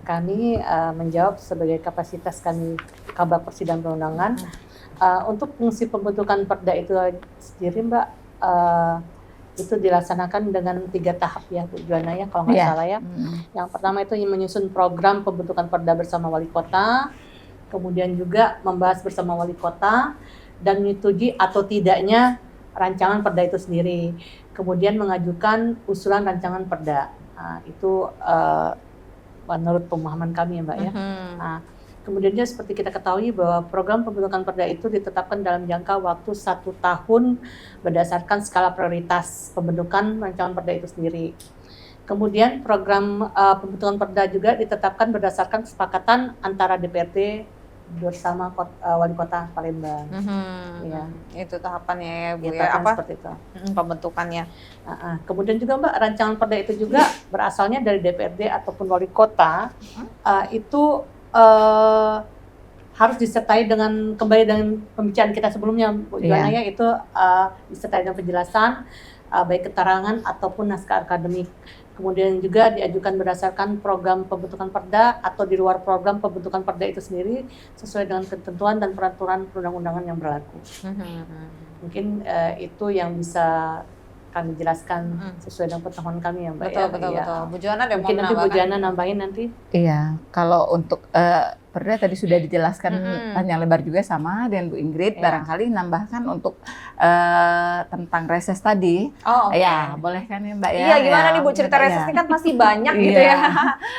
Kami menjawab sebagai kapasitas kami Kabag Persidangan Perundangan. Untuk fungsi pembentukan perda itu sendiri Mbak, itu dilaksanakan dengan 3 tahap ya Bu Juwana ya, kalau nggak salah ya. Yang pertama itu menyusun program pembentukan perda bersama wali kota, kemudian juga membahas bersama wali kota dan menyetujui atau tidaknya rancangan perda itu sendiri. Kemudian mengajukan usulan rancangan perda. Itu menurut pemahaman kami ya Mbak ya. Kemudian juga seperti kita ketahui bahwa program pembentukan perda itu ditetapkan dalam jangka waktu 1 tahun berdasarkan skala prioritas pembentukan rancangan perda itu sendiri. Kemudian program pembentukan perda juga ditetapkan berdasarkan kesepakatan antara DPRD bersama wali kota Palembang. Ya. Itu tahapannya ya Bu ya, apa seperti itu pembentukannya. Kemudian juga Mbak, rancangan perda itu juga berasalnya dari DPRD ataupun wali kota. Itu harus disertai dengan kembali dengan pembicaraan kita sebelumnya Bu Juwana ya, itu disertai dengan penjelasan baik keterangan ataupun naskah akademik. Kemudian juga diajukan berdasarkan program pembentukan perda atau di luar program pembentukan perda itu sendiri sesuai dengan ketentuan dan peraturan perundang-undangan yang berlaku. Mungkin itu yang bisa kami jelaskan sesuai dengan pengetahuan kami ya Mbak. Betul. Bu Joana ada mungkin nanti Bu Joana nambahin nanti. Iya, kalau untuk Perda tadi sudah dijelaskan panjang lebar juga sama dengan Bu Ingrid. Barangkali nambahkan untuk tentang reses tadi. Ya, boleh kan ya Mbak ya? Iya, gimana nih Bu, cerita reses ini kan masih banyak gitu ya.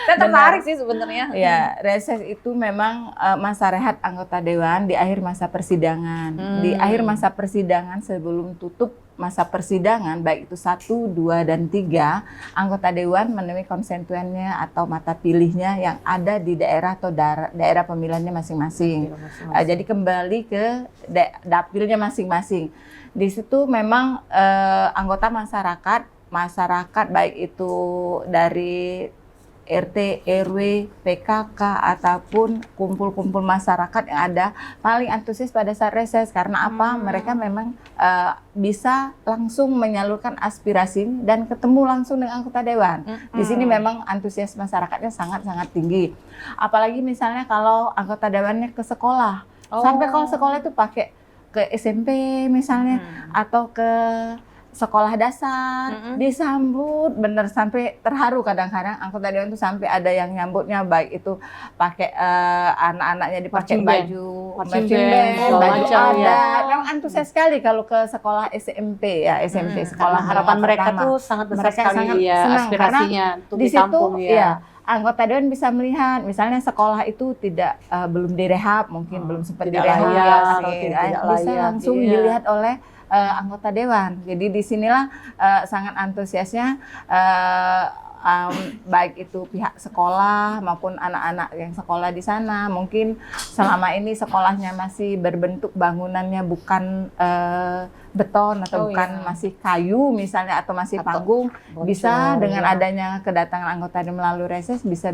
Saya tertarik sih sebenarnya. Ya, reses itu memang masa rehat anggota dewan di akhir masa persidangan. Di akhir masa persidangan sebelum tutup masa persidangan, baik itu 1, 2, dan 3, anggota dewan menemui konstituennya atau mata pilihnya yang ada di daerah atau daerah pemilihannya masing-masing. Jadi kembali ke dapilnya masing-masing. Di situ memang anggota masyarakat baik itu dari RT, RW, PKK, ataupun kumpul-kumpul masyarakat yang ada paling antusias pada saat reses. Karena apa? Mereka memang bisa langsung menyalurkan aspirasi dan ketemu langsung dengan anggota dewan. Di sini memang antusias masyarakatnya sangat-sangat tinggi. Apalagi misalnya kalau anggota dewannya ke sekolah. Sampai kalau sekolah itu pakai ke SMP misalnya, atau ke sekolah dasar, disambut bener sampai terharu. Kadang-kadang anggota dewan itu sampai ada yang nyambutnya, baik itu pakai anak-anaknya dipakai baju marching band, baju adat. Memang antusias sekali kalau ke sekolah SMP ya, SMP sekolah harapan mereka tuh sangat besar sekali ya, aspirasinya untuk ditampung ya. Anggota dewan bisa melihat, misalnya sekolah itu belum direhab, mungkin belum sempat direhab, bisa langsung dilihat oleh anggota dewan. Jadi disinilah sangat antusiasnya baik itu pihak sekolah maupun anak-anak yang sekolah di sana. Mungkin selama ini sekolahnya masih berbentuk bangunannya bukan beton atau masih kayu misalnya, atau masih panggung, bisa dengan adanya kedatangan anggota dewan melalui reses bisa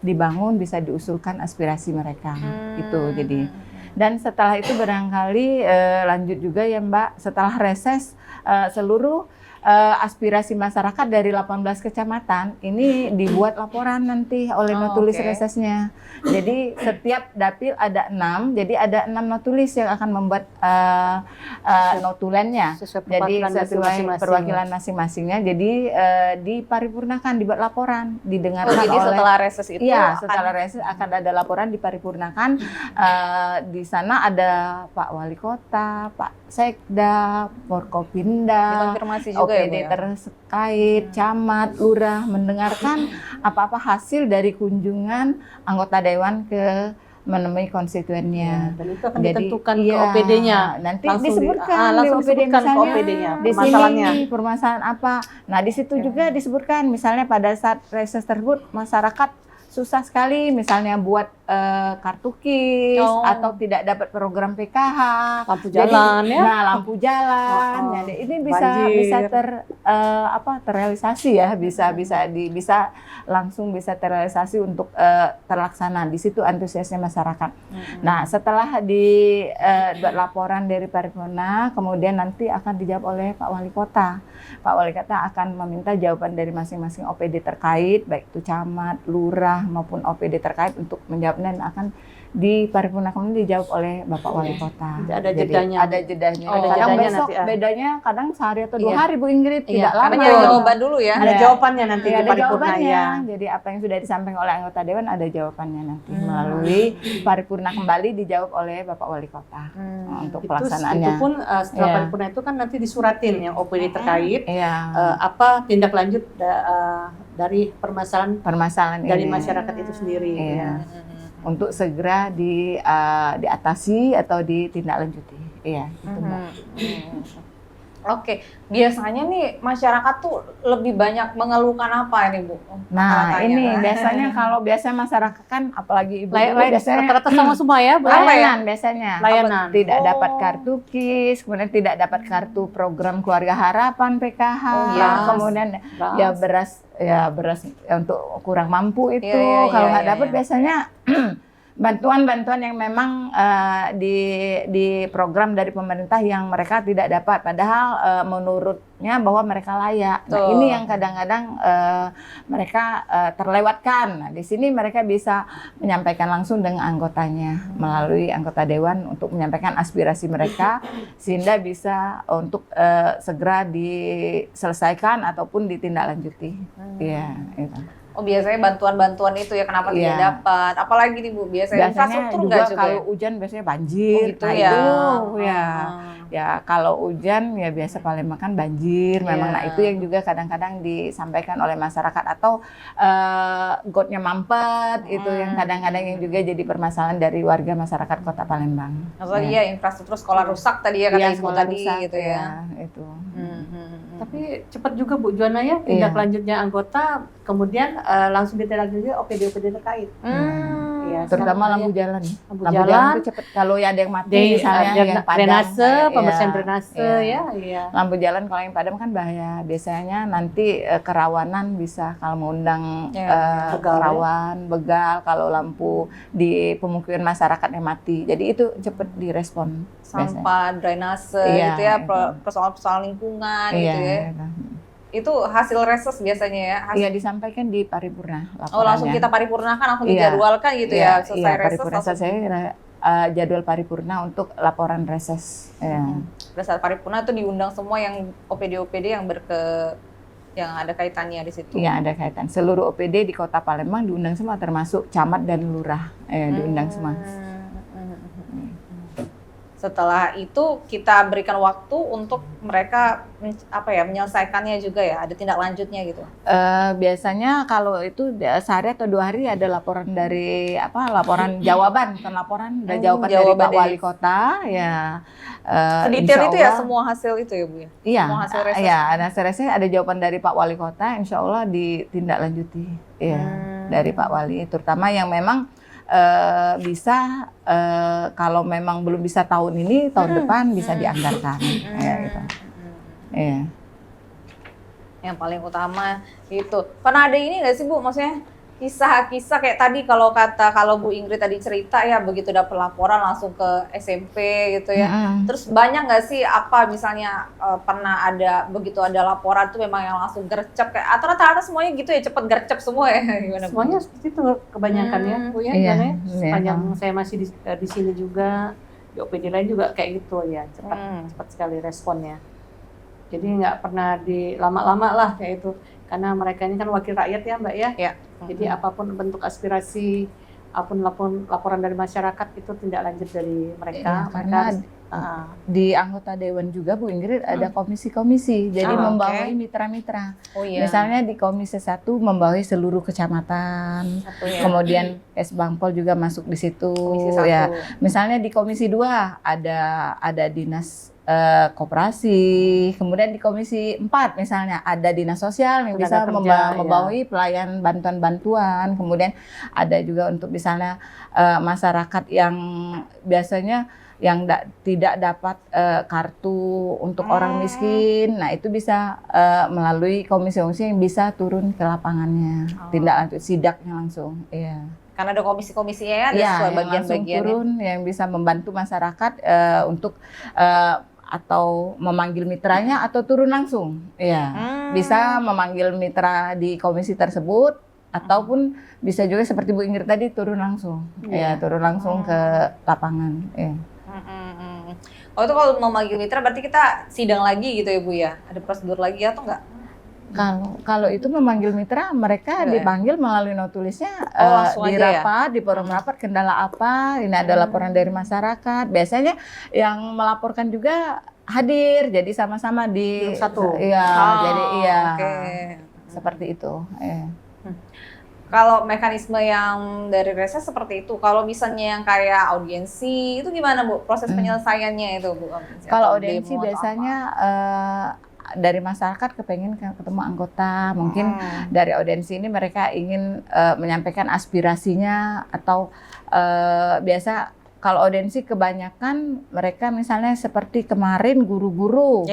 dibangun, bisa diusulkan aspirasi mereka. Itu jadi. Dan setelah itu barangkali lanjut juga ya Mbak, setelah reses seluruh aspirasi masyarakat dari 18 kecamatan ini dibuat laporan nanti oleh notulis resesnya. Jadi setiap dapil ada 6, jadi ada 6 notulis yang akan membuat notulennya. Jadi sesuai perwakilan masing-masingnya. Jadi diparipurnakan, dibuat laporan, didengarkan jadi oleh. Setelah reses itu? Iya, setelah reses akan ada laporan diparipurnakan. Di sana ada Pak Wali Kota, Pak Sekda, Forkopimda, dikonfirmasi juga OPD ya, terkait, camat, lurah, mendengarkan apa-apa hasil dari kunjungan anggota dewan ke menemui konstituennya. Dan itu akan ditentukan ke OPD-nya. Nanti langsung disebutkan langsung di OPD misalnya, ke OPD-nya di sini permasalahan apa. Nah di situ juga disebutkan, misalnya pada saat reses tersebut masyarakat susah sekali misalnya buat kartu KIS atau tidak dapat program PKH, lampu jalan. Jadi, nah lampu jalan, jadi ini bisa terrealisasi ya, bisa langsung bisa terrealisasi untuk terlaksana. Di situ antusiasnya masyarakat. Nah setelah dibuat laporan dari paripurna, kemudian nanti akan dijawab oleh Pak Wali Kota. Pak Wali Kota akan meminta jawaban dari masing-masing OPD terkait, baik itu camat, lurah maupun OPD terkait untuk menjawab, dan akan di paripurna kemudian dijawab oleh Bapak Wali Kota. Ada jedanya. Ada jedanya. Kadang besok nanti, bedanya kadang sehari atau 2 hari Bu Ingrid, tidak lama. Karena nyari jawaban dulu ya. Ada jawabannya nanti di ada paripurna jawabannya. ya. Jadi apa yang sudah disampaikan oleh anggota dewan ada jawabannya nanti melalui paripurna kembali dijawab oleh Bapak Wali Kota untuk pelaksanaannya. Itu pun setelah paripurna itu kan nanti disuratin yang OPD terkait apa tindak lanjut dari permasalahan dari ini. Masyarakat itu sendiri. Untuk segera diatasi atau ditindaklanjuti. Iya, itu Mbak. Oke, biasanya nih masyarakat tuh lebih banyak mengeluhkan apa ini Bu? Nah ini biasanya kalau masyarakat kan, apalagi ibu biasanya rata-rata sama semua ya, layanan biasanya. Layanan. Tidak dapat kartu KIS, kemudian tidak dapat kartu program Keluarga Harapan PKH, kemudian beras untuk kurang mampu itu kalau nggak dapat biasanya bantuan-bantuan yang memang di program dari pemerintah yang mereka tidak dapat, padahal menurutnya bahwa mereka layak. Nah, ini yang kadang-kadang mereka terlewatkan. Nah, di sini mereka bisa menyampaikan langsung dengan anggotanya melalui anggota dewan untuk menyampaikan aspirasi mereka sehingga bisa untuk segera diselesaikan ataupun ditindaklanjuti. Iya, itu. Oh, biasanya bantuan-bantuan itu ya kenapa tidak dapat? Apalagi nih Bu, biasanya infrastruktur juga juga kalau hujan biasanya banjir. gitu nah, ya. Itu ya. Ya kalau hujan ya biasa Palembang kan banjir memang. Nah, itu yang juga kadang-kadang disampaikan oleh masyarakat atau gotnya mampet itu yang kadang-kadang yang juga jadi permasalahan dari warga masyarakat Kota Palembang. Maksudnya infrastruktur sekolah rusak tadi ya kata Ibu tadi rusak, gitu ya. Itu. Tapi cepat juga Bu Juana ya tindak lanjutnya anggota, kemudian langsung ditindaklanjuti OPD-OPD terkait. Ya, terutama lampu jalan. Lampu jalan itu cepat. Kalau ya ada yang mati misalnya yang padam, drainase, pembersihan drainase ya. Lampu jalan kalau yang padam kan bahaya. Biasanya nanti kerawanan bisa kalau mengundang rawan, begal kalau lampu di pemukiman masyarakat yang mati. Jadi itu cepat direspon. Sampah, drainase gitu ya, persoalan-persoalan lingkungan gitu ya. Itu hasil reses biasanya ya? Iya, disampaikan di paripurna. Oh, langsung kita paripurnakan, langsung dijadwalkan gitu ya? Selesai reses langsung. Jadwal paripurna untuk laporan reses. Pada saat paripurna itu diundang semua yang OPD-OPD yang yang ada kaitannya di situ? Iya, ada kaitan. Seluruh OPD di Kota Palembang diundang semua, termasuk camat dan lurah. Diundang semua. Setelah itu kita berikan waktu untuk mereka menyelesaikannya juga ya, ada tindak lanjutnya gitu. Biasanya kalau itu sehari atau 2 hari ada laporan dari laporan jawaban, bukan laporan, ada jawaban dari Pak Wali Kota ya. Sedetail itu ya semua hasil itu ya Bu ya? Iya, semua hasil reses. Iya, hasil reses ada jawaban dari Pak Wali Kota, insya Allah ditindaklanjuti ya dari Pak Wali, terutama yang memang bisa kalau memang belum bisa tahun ini, tahun depan bisa dianggarkan. Gitu. Yang paling utama itu. Pernah ada ini nggak sih Bu, maksudnya kisah-kisah kayak tadi kalau Bu Ingrid tadi cerita ya, begitu dapat laporan langsung ke SMP gitu ya. Terus banyak nggak sih misalnya pernah ada begitu ada laporan tuh memang yang langsung gercep kayak atau rata-rata semuanya gitu ya, cepet gercep semua ya? Gimana, semuanya seperti itu kebanyakan ya Bu ya. Sepanjang saya masih di sini juga, di OPD lain juga kayak gitu ya, cepat sekali responnya. Jadi nggak pernah lama-lama lah kayak itu, karena mereka ini kan wakil rakyat ya Mbak ya. Jadi apapun bentuk aspirasi, apapun laporan dari masyarakat itu tindak lanjut dari mereka. Karena di anggota dewan juga Bu Ingrid ada komisi-komisi, jadi membawahi mitra-mitra. Misalnya di Komisi 1 membawahi seluruh kecamatan, kemudian Bangpol juga masuk di situ. Ya. Misalnya di Komisi 2 ada dinas koperasi, kemudian di Komisi 4 misalnya ada dinas sosial yang bisa membawahi pelayan bantuan-bantuan, kemudian ada juga untuk misalnya masyarakat yang biasanya yang tidak dapat kartu untuk orang miskin, nah itu bisa melalui komisi-komisi yang bisa turun ke lapangannya, tindak lanjut sidaknya langsung. Karena ada komisi-komisinya ya, ada sesuai bagian-bagiannya. Turun yang bisa membantu masyarakat untuk atau memanggil mitranya atau turun langsung, bisa memanggil mitra di komisi tersebut ataupun bisa juga seperti Bu Ingrid tadi turun langsung, turun langsung ke lapangan. Oh itu kalau memanggil mitra berarti kita sidang lagi gitu ya Bu ya? Ada prosedur lagi atau enggak? Kalau itu memanggil mitra, mereka dipanggil melalui notulisnya di rapat, di forum rapat, kendala apa, ini ada laporan dari masyarakat. Biasanya yang melaporkan juga hadir, jadi sama-sama di satu. Seperti itu. Kalau mekanisme yang dari reses seperti itu, kalau misalnya yang kayak audiensi, itu gimana Bu proses penyelesaiannya itu Bu? Kalau audiensi biasanya dari masyarakat kepengen ketemu anggota, mungkin dari audiensi ini mereka ingin menyampaikan aspirasinya atau biasa kalau audiensi kebanyakan mereka misalnya seperti kemarin guru-guru,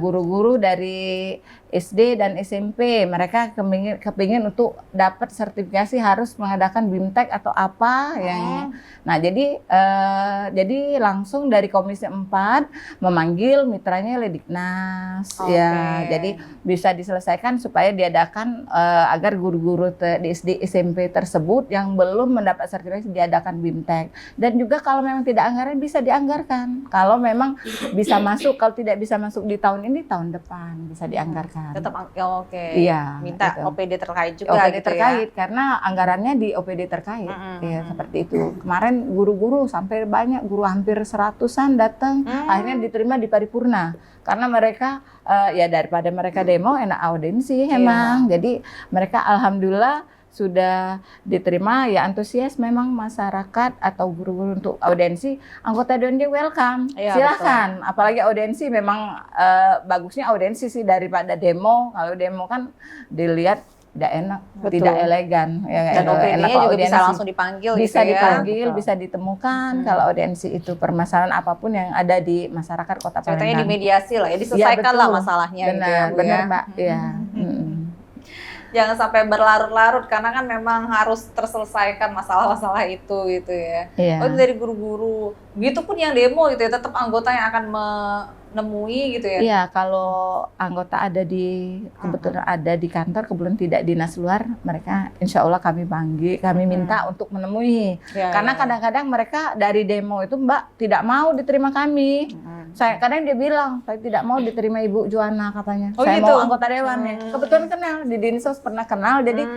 guru-guru dari SD dan SMP, mereka kepingin untuk dapat sertifikasi harus mengadakan BIMTEK atau apa yang. Nah, jadi langsung dari Komisi 4 memanggil mitranya Lediknas, ya. Jadi bisa diselesaikan supaya diadakan agar guru-guru di SD SMP tersebut yang belum mendapat sertifikasi diadakan BIMTEK. Dan juga kalau memang tidak anggaran bisa dianggarkan. Kalau memang bisa masuk, kalau tidak bisa masuk di tahun ini, tahun depan bisa dianggarkan. Tetap iya, minta gitu. OPD terkait juga OPD gitu terkait, ya. karena anggarannya di OPD terkait. Ya, seperti itu. Kemarin guru-guru sampai banyak, guru hampir 100-an datang, akhirnya diterima di paripurna. Karena mereka ya daripada mereka demo enak audiensi emang. Jadi mereka alhamdulillah sudah diterima, ya antusias memang masyarakat atau guru-guru untuk audiensi. Anggota dewan welcome, silahkan. Betul. Apalagi audiensi memang bagusnya audiensi sih daripada demo. Kalau demo kan dilihat tidak enak, tidak elegan. Ya, dan OPD-nya juga audiensi. Bisa langsung dipanggil, bisa gitu dipanggil, ya? Bisa ditemukan. Kalau audiensi itu permasalahan apapun yang ada di masyarakat Kota Palembang. Ceritanya dimediasi lah, ya diselesaikan lah masalahnya. Benar, gitu ya, benar Mbak. Ya. Jangan sampai berlarut-larut karena kan memang harus terselesaikan masalah-masalah itu gitu ya. Oh, itu dari guru-guru. Begitupun yang demo gitu ya, tetap anggota yang akan menemui gitu ya. Iya, kalau anggota ada kebetulan ada di kantor, kebetulan tidak dinas luar, mereka insya Allah kami panggil, kami minta untuk menemui. Karena kadang-kadang mereka dari demo itu Mbak tidak mau diterima kami. Kadang dia bilang, saya tidak mau diterima Ibu Juana katanya. Saya gitu? Mau anggota dewan ya. Kebetulan kenal di Dinsos, pernah kenal, jadi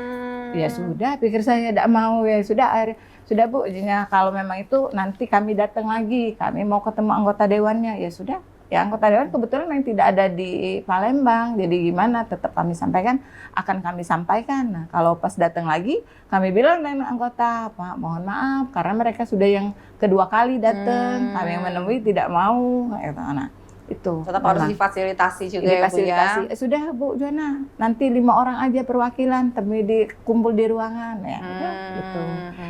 ya sudah, pikir saya tidak mau, ya sudah Bu, jadinya kalau memang itu nanti kami datang lagi, kami mau ketemu anggota dewannya, ya sudah. Ya anggota dewan kebetulan yang tidak ada di Palembang, jadi gimana, tetap kami sampaikan, akan kami sampaikan. Nah kalau pas datang lagi, kami bilang dengan anggota, Pak mohon maaf, karena mereka sudah yang kedua kali datang, kami yang menemui tidak mau. Nah itu. Tetap harus difasilitasi juga ya Bu ya. Sudah Bu Juana, nanti 5 orang aja perwakilan, kumpul di ruangan ya. Gitu.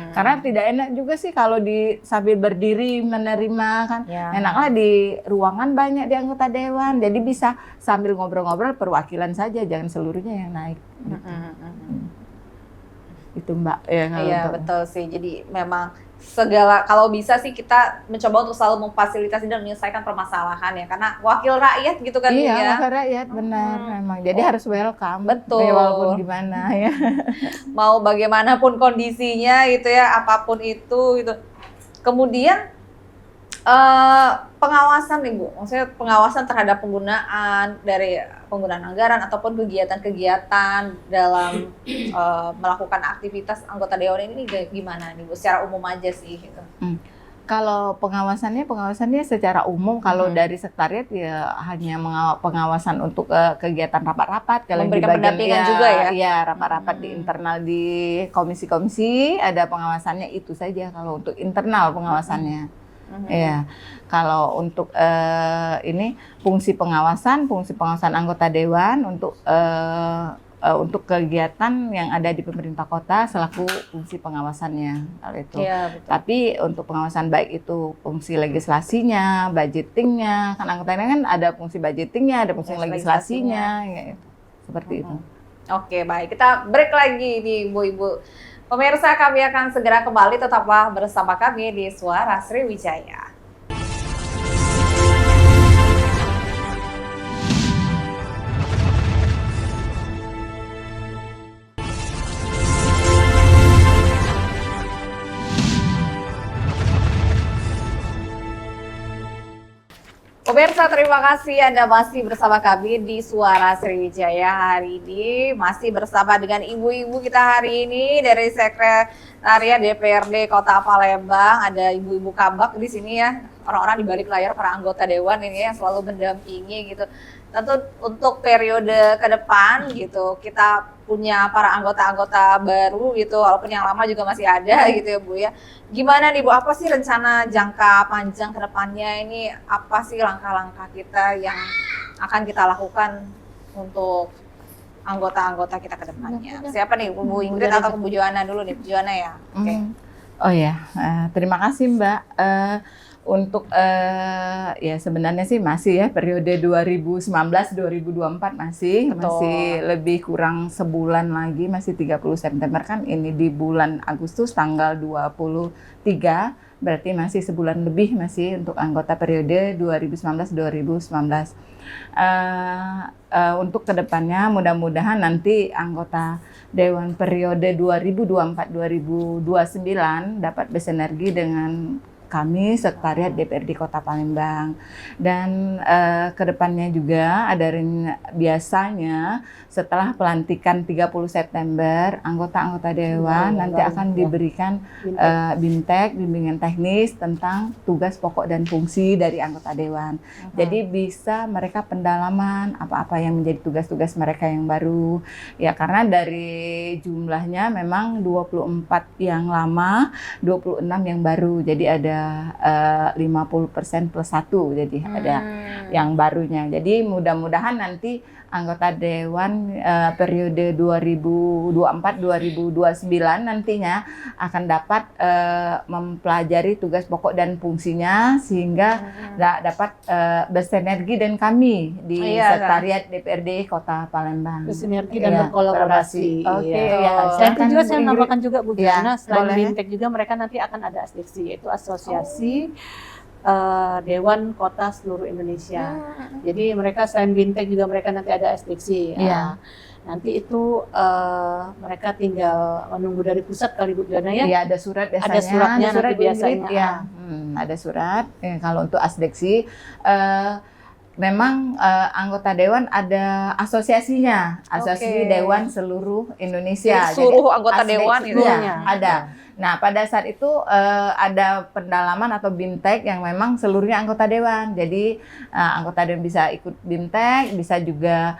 Karena tidak enak juga sih kalau sambil berdiri menerima kan. Enaklah di ruangan banyak di anggota dewan, jadi bisa sambil ngobrol-ngobrol perwakilan saja, jangan seluruhnya yang naik. Gitu. Itu Mbak. Iya betul sih, jadi memang kalau bisa sih kita mencoba untuk selalu memfasilitasi dan menyelesaikan permasalahan ya, karena wakil rakyat gitu kan. Iya, wakil rakyat benar memang. Jadi harus welcome. Betul. Ya, walaupun gimana ya. Mau bagaimanapun kondisinya gitu ya, apapun itu gitu. Kemudian pengawasan nih Bu, maksudnya pengawasan terhadap penggunaan anggaran ataupun kegiatan-kegiatan dalam melakukan aktivitas anggota dewan ini gimana nih Bu, secara umum aja sih gitu. Kalau pengawasannya secara umum, kalau dari sekretariat ya hanya pengawasan untuk kegiatan rapat-rapat. Kalau memberikan pendampingan juga ya? Iya, rapat-rapat di internal di komisi-komisi ada pengawasannya, itu saja kalau untuk internal pengawasannya. Ya, kalau untuk ini fungsi pengawasan anggota dewan untuk kegiatan yang ada di pemerintah kota selaku fungsi pengawasannya kalau itu. Tapi untuk pengawasan baik itu fungsi legislasinya, budgetingnya, kan anggota dewan kan ada fungsi budgetingnya, ada fungsi legislasinya, ya, seperti itu. Oke, baik, kita break lagi nih Bu-Ibu. Pemirsa, kami akan segera kembali, tetaplah bersama kami di Suara Sriwijaya. Pemirsa, terima kasih Anda masih bersama kami di Suara Sriwijaya. Hari ini masih bersama dengan ibu-ibu kita hari ini dari Sekretariat DPRD Kota Palembang. Ada ibu-ibu kabak di sini ya, orang-orang di balik layar, para anggota dewan ini yang selalu mendampingi gitu. Tentu untuk periode ke depan gitu, kita punya para anggota-anggota baru gitu, walaupun yang lama juga masih ada gitu ya Bu ya. Gimana nih Bu, apa sih rencana jangka panjang ke depannya ini? Apa sih langkah-langkah kita yang akan kita lakukan untuk anggota-anggota kita ke depannya? Siapa nih, Bu Ingrid atau Bu Juana dulu nih? Bu Juana ya? Oke. Oh ya, terima kasih Mbak. Untuk ya sebenarnya sih masih ya periode 2019-2024 masih lebih kurang sebulan lagi, masih 30 September kan ini di bulan Agustus tanggal 23, berarti masih sebulan lebih masih untuk anggota periode 2019-2019. Untuk kedepannya mudah-mudahan nanti anggota Dewan periode 2024-2029 dapat bersinergi dengan kami Sekretariat DPRD Kota Palembang, dan kedepannya juga ada biasanya setelah pelantikan 30 September anggota-anggota Dewan nanti akan diberikan BIMTEK, bimbingan teknis tentang tugas pokok dan fungsi dari anggota Dewan. Jadi bisa mereka pendalaman apa-apa yang menjadi tugas-tugas mereka yang baru ya, karena dari jumlahnya memang 24 yang lama, 26 yang baru, jadi ada 50% plus 1, jadi ada yang barunya. Jadi mudah-mudahan nanti anggota Dewan periode 2024-2029 nantinya akan dapat mempelajari tugas pokok dan fungsinya sehingga dapat bersinergi dan kami di Sekretariat DPRD Kota Palembang. Bersinergi dan berkolaborasi. Oke. Dan itu juga saya menambahkan juga Bu Joanna, selain BIMTEK juga mereka nanti akan ada asdiksi, yaitu Asosiasi Dewan Kota seluruh Indonesia. Jadi mereka selain BIMTEK juga mereka nanti ada asdiksi. Nanti itu mereka tinggal menunggu dari pusat kali Bu Joanna ya. Iya, ada surat biasanya. Ada suratnya ada surat nanti biasanya. Ya. Ada surat. Kalau untuk asdeksi memang anggota Dewan ada asosiasinya, Asosiasi Dewan seluruh Indonesia. Jadi seluruh anggota asdeksi Dewan itu ada. Nah, pada saat itu ada pendalaman atau BIMTEK yang memang seluruhnya anggota Dewan. Jadi anggota Dewan bisa ikut BIMTEK, bisa juga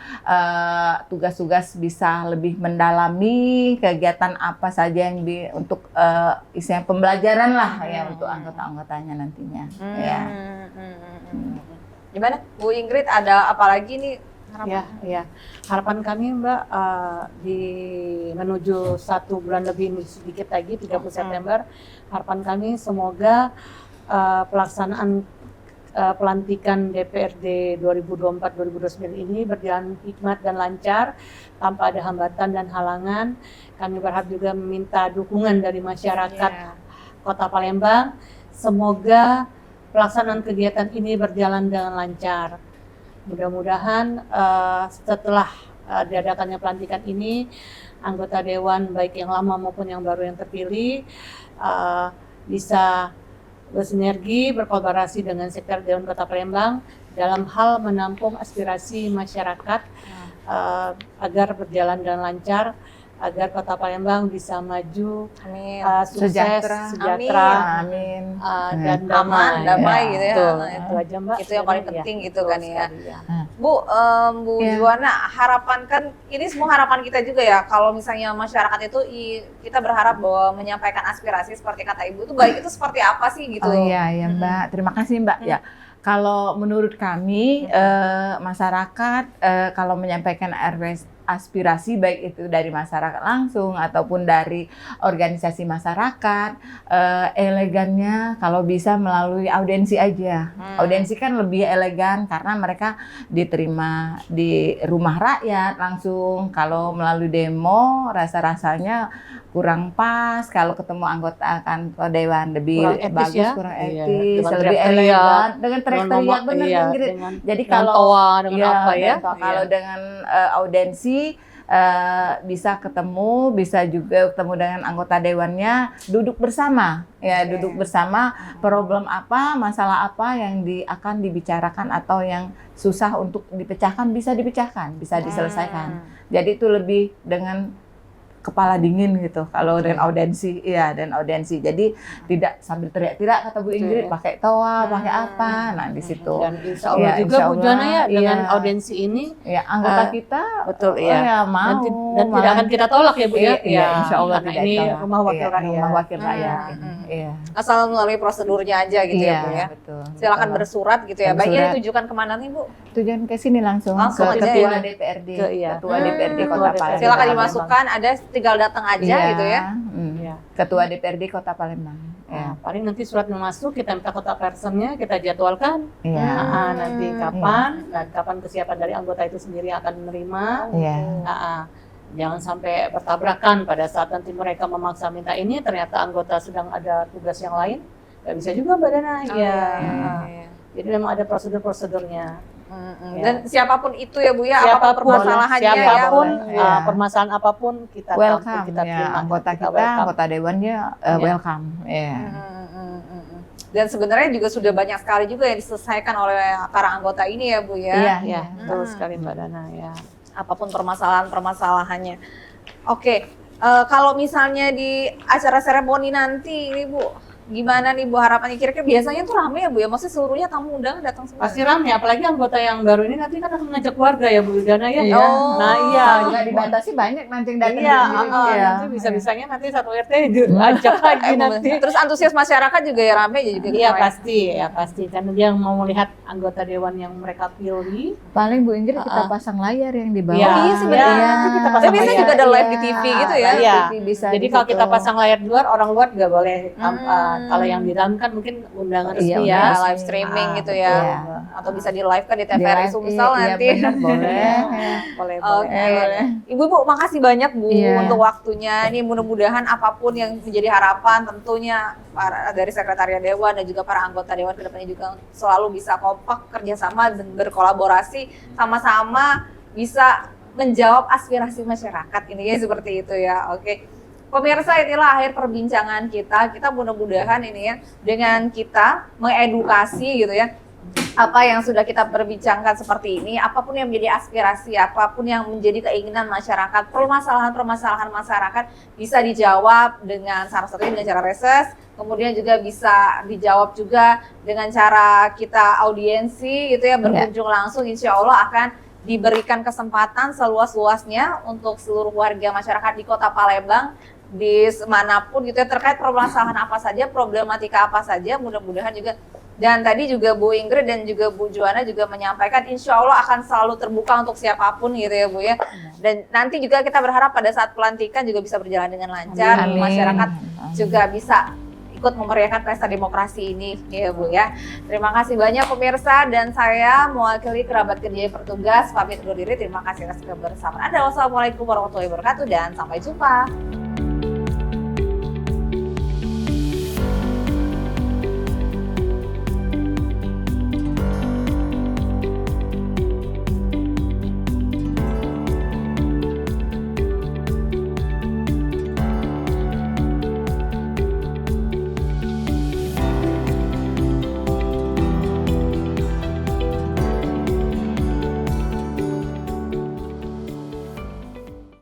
tugas-tugas bisa lebih mendalami kegiatan apa saja yang untuk isinya pembelajaran lah ya untuk anggota-anggotanya nantinya. Gimana Bu Ingrid, ada apa lagi nih harapan? Ya. Harapan kami Mbak di menuju 1 bulan lebih sedikit lagi 30 September, harapan kami semoga pelaksanaan pelantikan DPRD 2024-2029 ini berjalan hikmat dan lancar tanpa ada hambatan dan halangan. Kami berharap juga meminta dukungan dari masyarakat Kota Palembang. Semoga pelaksanaan kegiatan ini berjalan dengan lancar. Mudah-mudahan setelah diadakannya pelantikan ini, anggota Dewan baik yang lama maupun yang baru yang terpilih bisa bersinergi, berkolaborasi dengan Sekretariat Dewan Kota Palembang dalam hal menampung aspirasi masyarakat agar berjalan dengan lancar, agar Kota Palembang bisa maju, sukses, sejahtera, dan damai gitu ya. Itu aja Mbak. Itu yang paling penting gitu kan ya. Bu Joanna, harapan kan ini semua harapan kita juga ya. Kalau misalnya masyarakat itu kita berharap bahwa menyampaikan aspirasi seperti kata Ibu itu baik itu seperti apa sih gitu? Oh iya Mbak, terima kasih Mbak ya. Kalau menurut kami masyarakat kalau menyampaikan aspirasi baik itu dari masyarakat langsung ataupun dari organisasi masyarakat, elegannya kalau bisa melalui audiensi aja. Audiensi kan lebih elegan karena mereka diterima di rumah rakyat langsung. Kalau melalui demo rasa-rasanya kurang pas, kalau ketemu anggota kantor Dewan lebih bagus ya? Kurang etis, lebih elegan dengan teriak-teriak benar Ingrid. Jadi kalau kalau dengan audiensi bisa ketemu, bisa juga ketemu dengan anggota Dewannya, duduk bersama ya, duduk bersama problem apa, masalah apa yang akan dibicarakan atau yang susah untuk dipecahkan bisa dipecahkan, bisa diselesaikan. Jadi itu lebih dengan kepala dingin gitu kalau dengan audiensi, dan audiensi. Jadi tidak sambil teriak-teriak kata Bu Ingrid, pakai toa, pakai apa. Nah di situ. Dan insya Allah juga Bu Joanna ya dengan audiensi ini anggota kita mau dan tidak akan kita tolak ya Bu ya. Insya Allah tidak ini ditolak. rumah wakil rakyat. Rumah wakil rakyat. Asal melalui prosedurnya aja gitu ya Bu ya. Betul. Silakan bersurat gitu ya. Baiknya ditujukan kemana nih Bu? Tujuan ke sini langsung ke aja Ketua ya. DPRD, Ketua DPRD Kota Palembang. Silakan dimasukkan, ada tinggal datang aja gitu ya. Ya. Ketua DPRD Kota Palembang. Ya, paling nanti suratnya masuk, kita minta kontak personnya, kita jadwalkan. Iya. Nanti kapan dan kapan kesiapan dari anggota itu sendiri akan menerima. Iya. Jangan sampai bertabrakan pada saat nanti mereka memaksa minta ini, ternyata anggota sedang ada tugas yang lain, nggak bisa juga Mbak Dana. Iya. Jadi memang ada prosedur-prosedurnya. Dan siapapun itu ya Bu ya, apapun Siapapun, permasalahannya siapapun, ya. permasalahan apapun kita Welcome, tampung, kita ya. terima, Anggota kita, welcome. anggota dewannya welcome. Ya. Dan sebenarnya juga sudah banyak sekali juga yang diselesaikan oleh para anggota ini ya Bu ya. Iya, betul sekali Mbak Dana ya. Apapun permasalahannya. Oke, kalau misalnya di acara seremoni nanti ini Bu, gimana nih Bu harapannya? Kira-kira biasanya tuh rame ya Bu ya? Maksudnya seluruhnya tamu undangan datang semua? Pasti ramai, apalagi anggota yang baru ini nanti kan akan mengajak keluarga ya Bu Dana ya. Iya. Nah iya. Nggak dibatasi banyak nanti yang datang. Iya, dari sini. nanti bisa-bisanya nanti satu RT diajak lagi nanti. Terus antusias masyarakat juga ya rame juga. Iya pasti, karena dia mau melihat anggota dewan yang mereka pilih. Paling Bu Ingrid kita pasang layar yang di bawah. Iya, iya sebenarnya. nanti kita Tapi pasang biasanya layar. juga ada live di TV gitu ya. Iya. Bisa Jadi di kalau situ. kita pasang layar di luar, orang luar nggak boleh. Kalau yang di dalam kan mungkin undangan resmi Ya, ya. live streaming gitu ya. Iya. Atau bisa di live kan di Di TVRI live, Sumsel iya, nanti. benar, boleh. Boleh. Oke. boleh. Ibu makasih banyak Bu Iya. untuk waktunya. Ini mudah-mudahan apapun yang menjadi harapan tentunya dari sekretariat dewan dan juga para anggota dewan kedepannya juga selalu bisa kompak kerjasama dan berkolaborasi sama-sama bisa menjawab aspirasi masyarakat. Ini ya seperti itu ya. Oke. Pemirsa, inilah akhir perbincangan kita. Kita mudah-mudahan ini ya dengan kita mengedukasi gitu ya. Apa yang sudah kita perbincangkan seperti ini, apapun yang menjadi aspirasi, apapun yang menjadi keinginan masyarakat, permasalahan masyarakat bisa dijawab dengan salah satunya dengan cara reses, kemudian juga bisa dijawab juga dengan cara kita audiensi gitu ya, berkunjung langsung, insya Allah akan diberikan kesempatan seluas-luasnya untuk seluruh warga masyarakat di Kota Palembang di manapun gitu ya, terkait permasalahan apa saja, problematika apa saja, mudah-mudahan juga. Dan tadi juga Bu Ingrid dan juga Bu Juwana juga menyampaikan insya Allah akan selalu terbuka untuk siapapun gitu ya Bu ya. Dan nanti juga kita berharap pada saat pelantikan juga bisa berjalan dengan lancar, Amin. masyarakat juga bisa ikut memeriahkan pesta demokrasi ini ya Bu ya. Terima kasih banyak pemirsa, dan saya mewakili kerabat kerja petugas pamit undur diri. Terima kasih atas kebersamaan Anda. Wassalamualaikum warahmatullahi wabarakatuh dan sampai jumpa.